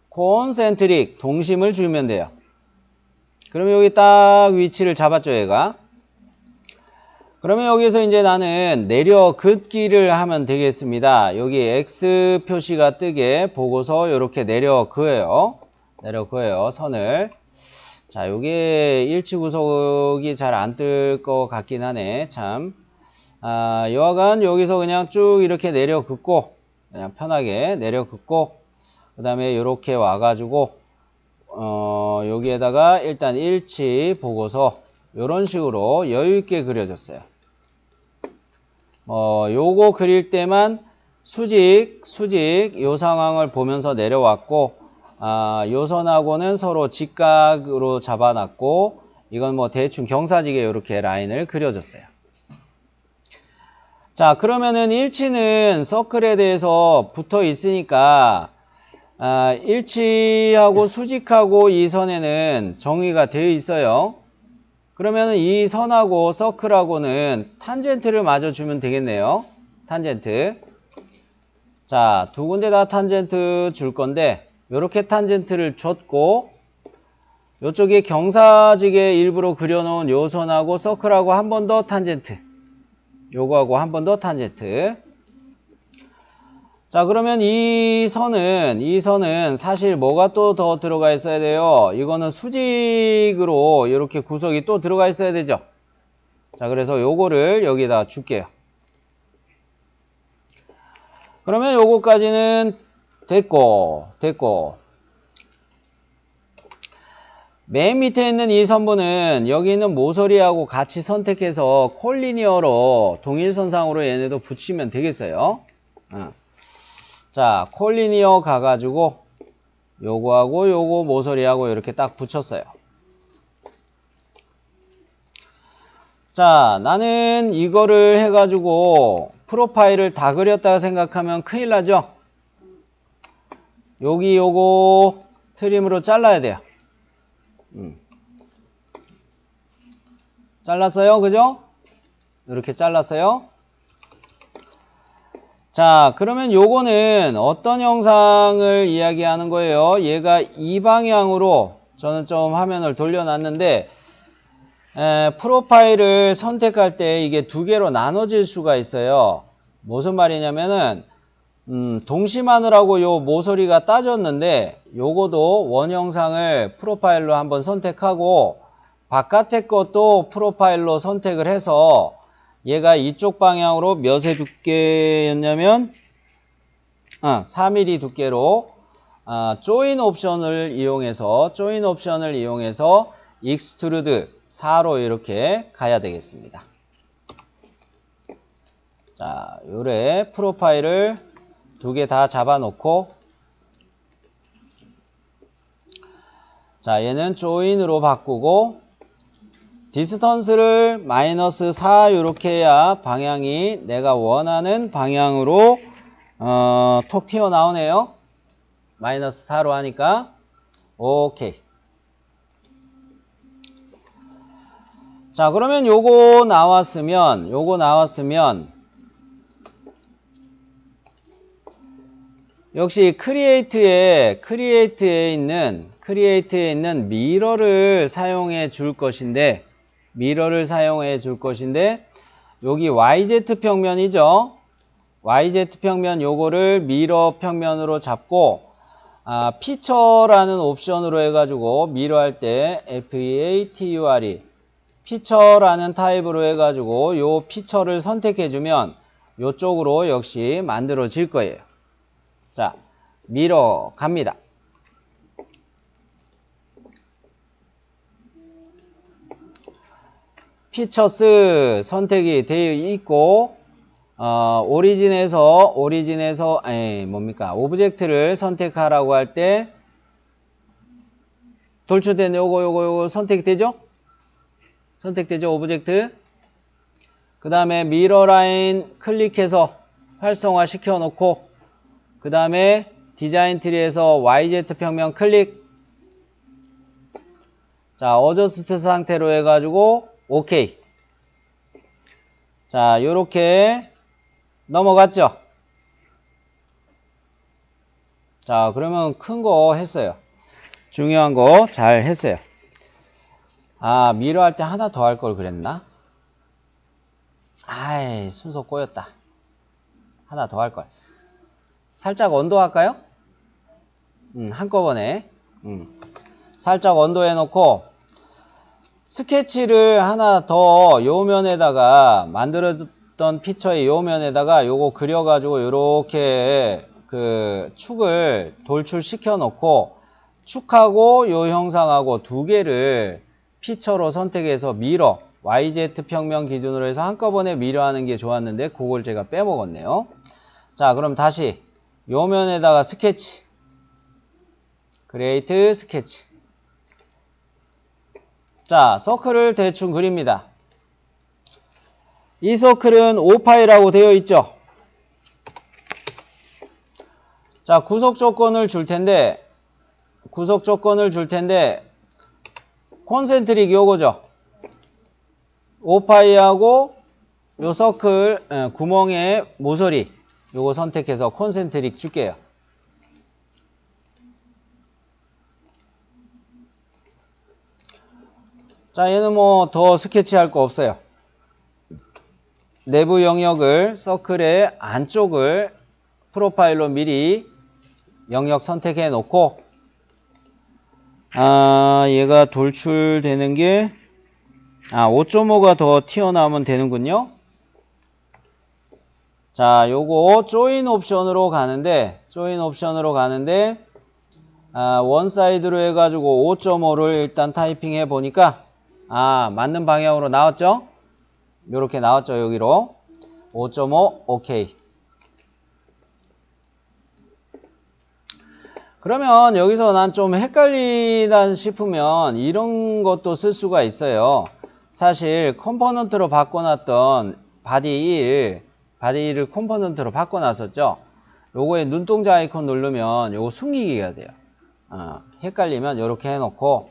[SPEAKER 1] 콘센트릭 동심을 주면 돼요. 그러면 여기 딱 위치를 잡았죠, 얘가. 그러면 여기서 이제 나는 내려 긋기를 하면 되겠습니다. 여기 X 표시가 뜨게 보고서 이렇게 내려 그어요. 선을. 자, 요게 일치 구속이 잘 안 뜰 것 같긴 하네. 참. 여하간 여기서 그냥 쭉 이렇게 내려 긋고, 그냥 편하게 내려 긋고, 그 다음에 이렇게 와가지고, 여기에다가 일단 일치 보고서, 요런 식으로 여유있게 그려졌어요. 요거 그릴 때만 수직, 요 상황을 보면서 내려왔고, 요 선하고는 서로 직각으로 잡아놨고, 이건 뭐 대충 경사지게 이렇게 라인을 그려줬어요. 자, 그러면은 일치는 서클에 대해서 붙어 있으니까, 일치하고 수직하고 이 선에는 정의가 되어 있어요. 그러면 이 선하고 서클하고는 탄젠트를 마저 주면 되겠네요. 탄젠트. 자, 두 군데 다 탄젠트 줄 건데 요렇게 탄젠트를 줬고 요쪽에 경사지게 일부러 그려놓은 요 선하고 서클하고 한 번 더 탄젠트. 요거하고 한 번 더 탄젠트. 자, 그러면 이 선은 사실 뭐가 또 더 들어가 있어야 돼요? 이거는 수직으로 이렇게 구석이 또 들어가 있어야 되죠? 자, 그래서 요거를 여기다 줄게요. 그러면 요거까지는 됐고. 맨 밑에 있는 이 선분은 여기 있는 모서리하고 같이 선택해서 콜리니어로 동일선상으로 얘네도 붙이면 되겠어요. 자, 콜리니어 가가지고 요거하고 요거 모서리하고 이렇게 딱 붙였어요. 자, 나는 이거를 해가지고 프로파일을 다 그렸다고 생각하면 큰일 나죠? 여기 요거 트림으로 잘라야 돼요. 잘랐어요? 그죠? 이렇게 잘랐어요. 자, 그러면 요거는 어떤 영상을 이야기하는 거예요? 얘가 이 방향으로 저는 좀 화면을 돌려놨는데 프로파일을 선택할 때 이게 두 개로 나눠질 수가 있어요. 무슨 말이냐면은 동심하느라고 요 모서리가 따졌는데 요거도 원영상을 프로파일로 한번 선택하고 바깥의 것도 프로파일로 선택을 해서 얘가 이쪽 방향으로 몇의 두께였냐면 4mm 두께로 조인 옵션을 이용해서 익스트루드 4로 이렇게 가야 되겠습니다. 자, 요래 프로파일을 두 개 다 잡아놓고 자, 얘는 조인으로 바꾸고 디스턴스를 마이너스 4 이렇게 해야 방향이 내가 원하는 방향으로 톡 튀어나오네요. 마이너스 4로 하니까 오케이. 자, 그러면 요거 나왔으면 역시 크리에이트에 있는 미러를 사용해 줄 것인데 여기 YZ 평면이죠. YZ평면 요거를 미러 평면으로 잡고 피처라는 옵션으로 해가지고 미러 할 때 FEATURE 피처라는 타입으로 해가지고 요 피처를 선택해주면 요쪽으로 역시 만들어질 거예요. 자, 미러 갑니다. 피처스 선택이 되어 있고 오리진에서 오브젝트를 선택하라고 할 때 돌출된 요거 선택이 되죠? 선택되죠, 오브젝트. 그 다음에 미러 라인 클릭해서 활성화 시켜 놓고 그 다음에 디자인 트리에서 YZ 평면 클릭. 자, 어저스트 상태로 해가지고 오케이. 자, 요렇게 넘어갔죠? 자, 그러면 큰 거 했어요. 중요한 거 잘 했어요. 미러 할 때 하나 더 할 걸 그랬나? 아이, 순서 꼬였다. 하나 더 할 걸. 살짝 언더 할까요? 한꺼번에. 살짝 언더 해놓고 스케치를 하나 더 요면에다가 만들어졌던 피처의 요면에다가 요거 그려가지고 요렇게 그 축을 돌출시켜 놓고 축하고 요 형상하고 두 개를 피처로 선택해서 미러 YZ 평면 기준으로 해서 한꺼번에 미러 하는 게 좋았는데 그걸 제가 빼먹었네요. 자, 그럼 다시 요면에다가 스케치 크리에이트 스케치. 자, 서클을 대충 그립니다. 이 서클은 5파이라고 되어 있죠. 자, 구속 조건을 줄 텐데 콘센트릭 요거죠. 5파이하고 요 서클 구멍에 모서리 요거 선택해서 콘센트릭 줄게요. 자, 얘는 뭐 더 스케치할 거 없어요. 내부 영역을 서클의 안쪽을 프로파일로 미리 영역 선택해 놓고 얘가 돌출되는 게 5.5가 더 튀어나오면 되는군요. 자, 요거 조인 옵션으로 가는데 원사이드로 해가지고 5.5를 일단 타이핑해 보니까 맞는 방향으로 나왔죠? 요렇게 나왔죠, 여기로. 5.5 오케이. 그러면 여기서 난 좀 헷갈리다 싶으면 이런 것도 쓸 수가 있어요. 사실 컴포넌트로 바꿔놨던 바디 1을 컴포넌트로 바꿔놨었죠. 요거에 눈동자 아이콘 누르면 요거 숨기기가 돼요. 헷갈리면 이렇게 해놓고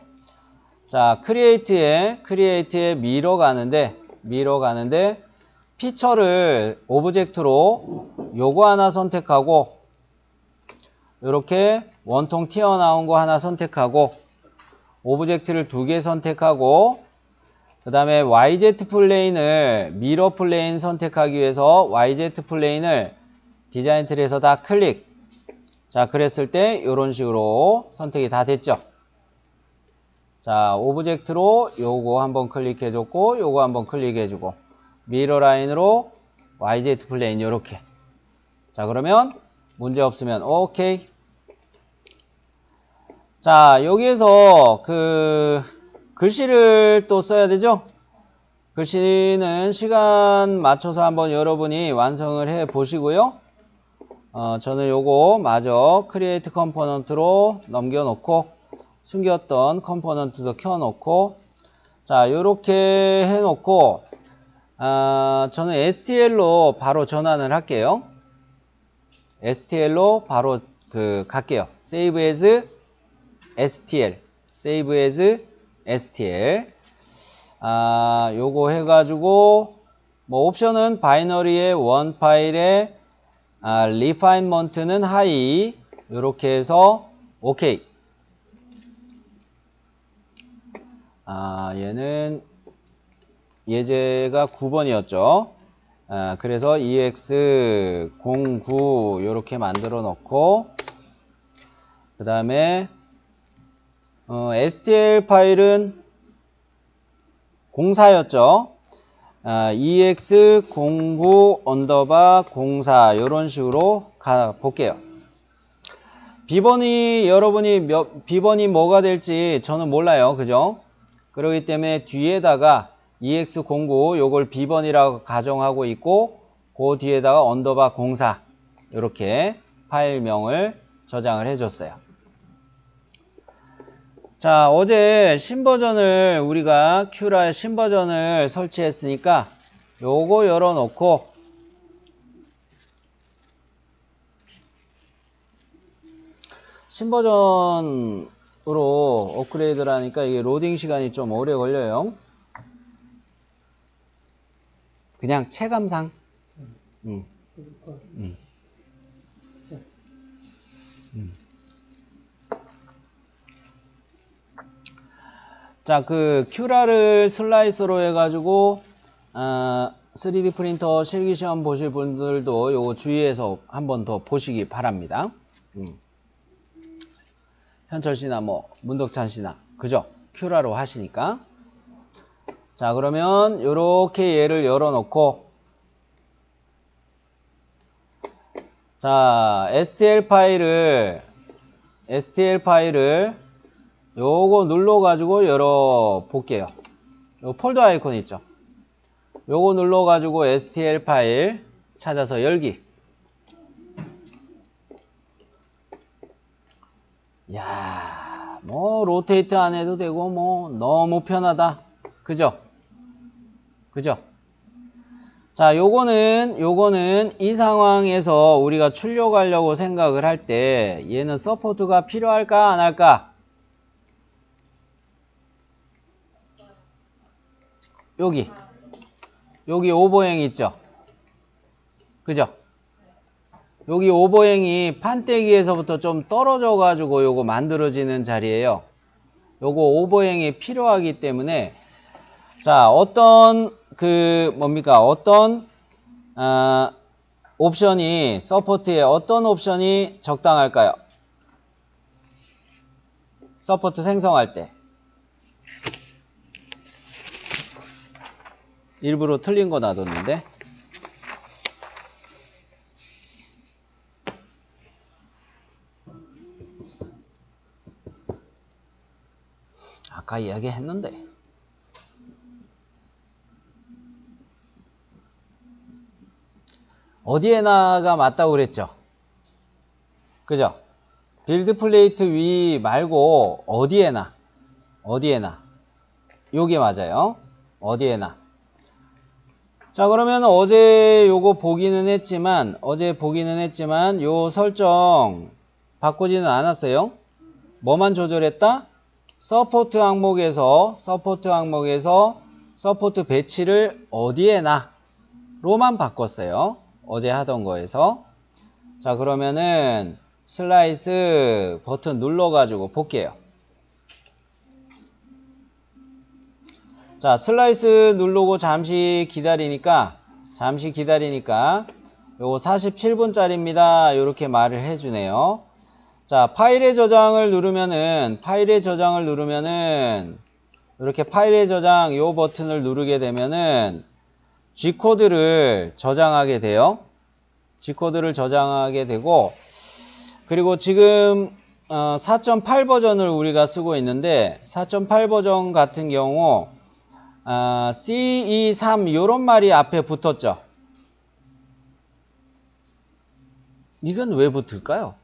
[SPEAKER 1] 자, 크리에이트에 미러 가는데 피처를 오브젝트로 요거 하나 선택하고 이렇게 원통 튀어나온 거 하나 선택하고 오브젝트를 2개 선택하고 그 다음에 YZ 플레인을 미러 플레인 선택하기 위해서 YZ 플레인을 디자인 트리에서 다 클릭. 자, 그랬을 때 이런 식으로 선택이 다 됐죠. 자, 오브젝트로 요거 한번 클릭해줬고 요거 한번 클릭해주고 미러 라인으로 YZ 플레인 요렇게. 자, 그러면 문제 없으면 오케이. 자, 여기에서 그 글씨를 또 써야 되죠? 글씨는 시간 맞춰서 한번 여러분이 완성을 해 보시고요. 저는 요거 마저 크리에이트 컴포넌트로 넘겨놓고 숨겼던 컴포넌트도 켜놓고 자, 요렇게 해놓고 저는 STL로 바로 전환을 할게요. STL로 바로 갈게요. Save as STL. 요거 해가지고 뭐 옵션은 바이너리의 원 파일에 리파인먼트는 하이 요렇게 해서 오케이. 얘는 예제가 9번이었죠. 그래서 EX09 이렇게 만들어 놓고 그 다음에 STL 파일은 04였죠. EX09 언더바 04 이런 식으로 가 볼게요. 비번이 비번이 뭐가 될지 저는 몰라요. 그죠? 그렇기 때문에 뒤에다가 EX09 요걸 비번이라고 가정하고 있고 그 뒤에다가 언더바 04 이렇게 파일명을 저장을 해줬어요. 자, 어제 신버전을 우리가 큐라 신버전을 설치했으니까 요거 열어놓고 신버전으로 업그레이드를 하니까 이게 로딩 시간이 좀 오래 걸려요. 그냥 체감상. 자, 그 큐라를 슬라이스로 해가지고 3D 프린터 실기시험 보실 분들도 요거 주의해서 한번 더 보시기 바랍니다. 현철 씨나 뭐 문덕찬 씨나 그죠? 큐라로 하시니까. 자, 그러면 요렇게 얘를 열어놓고 자, STL 파일을 요거 눌러가지고 열어볼게요. 요 폴더 아이콘 있죠? 요거 눌러가지고 STL 파일 찾아서 열기. 야, 뭐 로테이트 안 해도 되고 뭐 너무 편하다. 그죠? 그죠? 자, 요거는 이 상황에서 우리가 출력하려고 생각을 할 때 얘는 서포트가 필요할까 안 할까? 여기 오버행 있죠? 그죠? 여기 오버행이 판때기에서부터 좀 떨어져 가지고 요거 만들어지는 자리예요. 요거 오버행이 필요하기 때문에 자, 어떤 옵션이 서포트에 어떤 옵션이 적당할까요? 서포트 생성할 때 일부러 틀린 거 놔뒀는데 아까 이야기했는데 어디에나가 맞다고 그랬죠? 그죠? 빌드 플레이트 위 말고 어디에나 요게 맞아요. 어디에나. 자, 그러면 어제 보기는 했지만 요 설정 바꾸지는 않았어요. 뭐만 조절했다? 서포트 항목에서 서포트 배치를 어디에나 로만 바꿨어요. 어제 하던 거에서. 자, 그러면은 슬라이스 버튼 눌러가지고 볼게요. 자, 슬라이스 누르고 잠시 기다리니까 요거 47분짜리입니다. 이렇게 말을 해주네요. 자, 파일의 저장을 누르면은 이렇게 파일의 저장 요 버튼을 누르게 되면은 G코드를 저장하게 돼요. G코드를 저장하게 되고 그리고 지금 4.8 버전을 우리가 쓰고 있는데 4.8 버전 같은 경우 CE3 요런 말이 앞에 붙었죠. 이건 왜 붙을까요?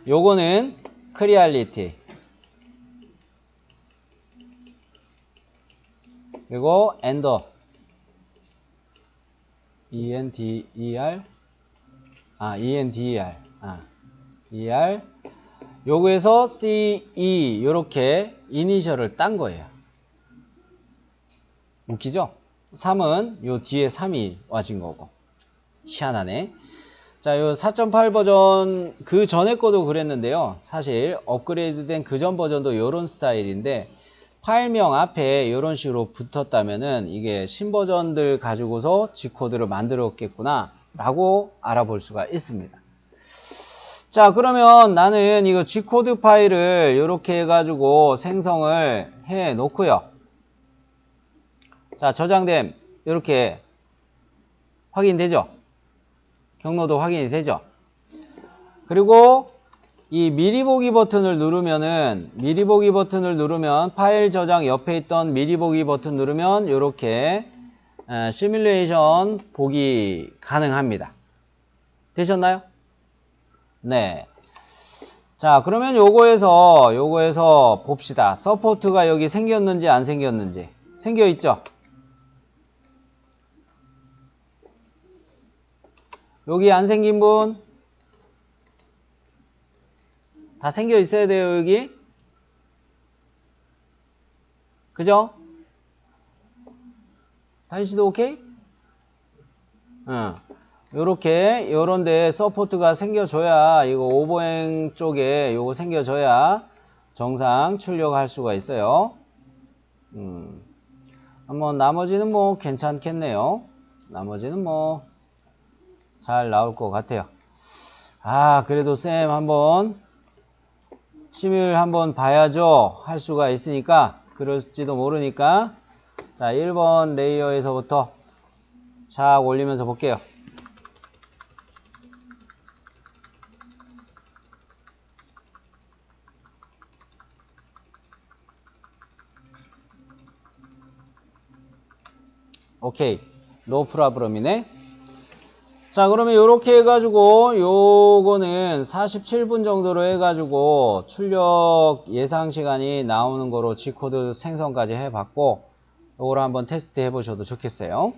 [SPEAKER 1] 요거는 크리얼리티 그리고 엔더 ENDER 요거에서 CE 요렇게 이니셜을 딴 거예요. 웃기죠? 3은 요 뒤에 3이 와진 거고 희한하네. 자, 요 4.8 버전 그 전에 거도 그랬는데요. 사실 업그레이드된 그 전 버전도 요런 스타일인데 파일명 앞에 이런 식으로 붙었다면은 이게 신버전들 가지고서 G코드를 만들었겠구나 라고 알아볼 수가 있습니다. 자, 그러면 나는 이거 G코드 파일을 이렇게 해가지고 생성을 해 놓고요. 자, 저장됨 이렇게 확인되죠? 경로도 확인이 되죠? 그리고 이 미리 보기 버튼을 누르면은 파일 저장 옆에 있던 미리 보기 버튼 누르면 이렇게 시뮬레이션 보기 가능합니다. 되셨나요? 네. 자, 그러면 요거에서 봅시다. 서포트가 여기 생겼는지 안 생겼는지. 생겨 있죠? 여기 안 생긴 분? 다 생겨 있어야 돼요, 여기. 그죠? 다니씨도 오케이? 응. 요렇게, 요런데 서포트가 생겨줘야, 이거 오버행 쪽에 요거 생겨줘야 정상 출력할 수가 있어요. 한번 나머지는 뭐 괜찮겠네요. 나머지는 뭐 잘 나올 것 같아요. 아, 그래도 쌤 한번 시뮬 한번 봐야죠 할 수가 있으니까 그럴지도 모르니까 자 1번 레이어에서부터 샥 올리면서 볼게요. 오케이, 노 프라브럼이네. 자, 그러면 요렇게 해가지고 요거는 47분 정도로 해가지고 출력 예상 시간이 나오는 거로 G코드 생성까지 해봤고 요거를 한번 테스트 해보셔도 좋겠어요.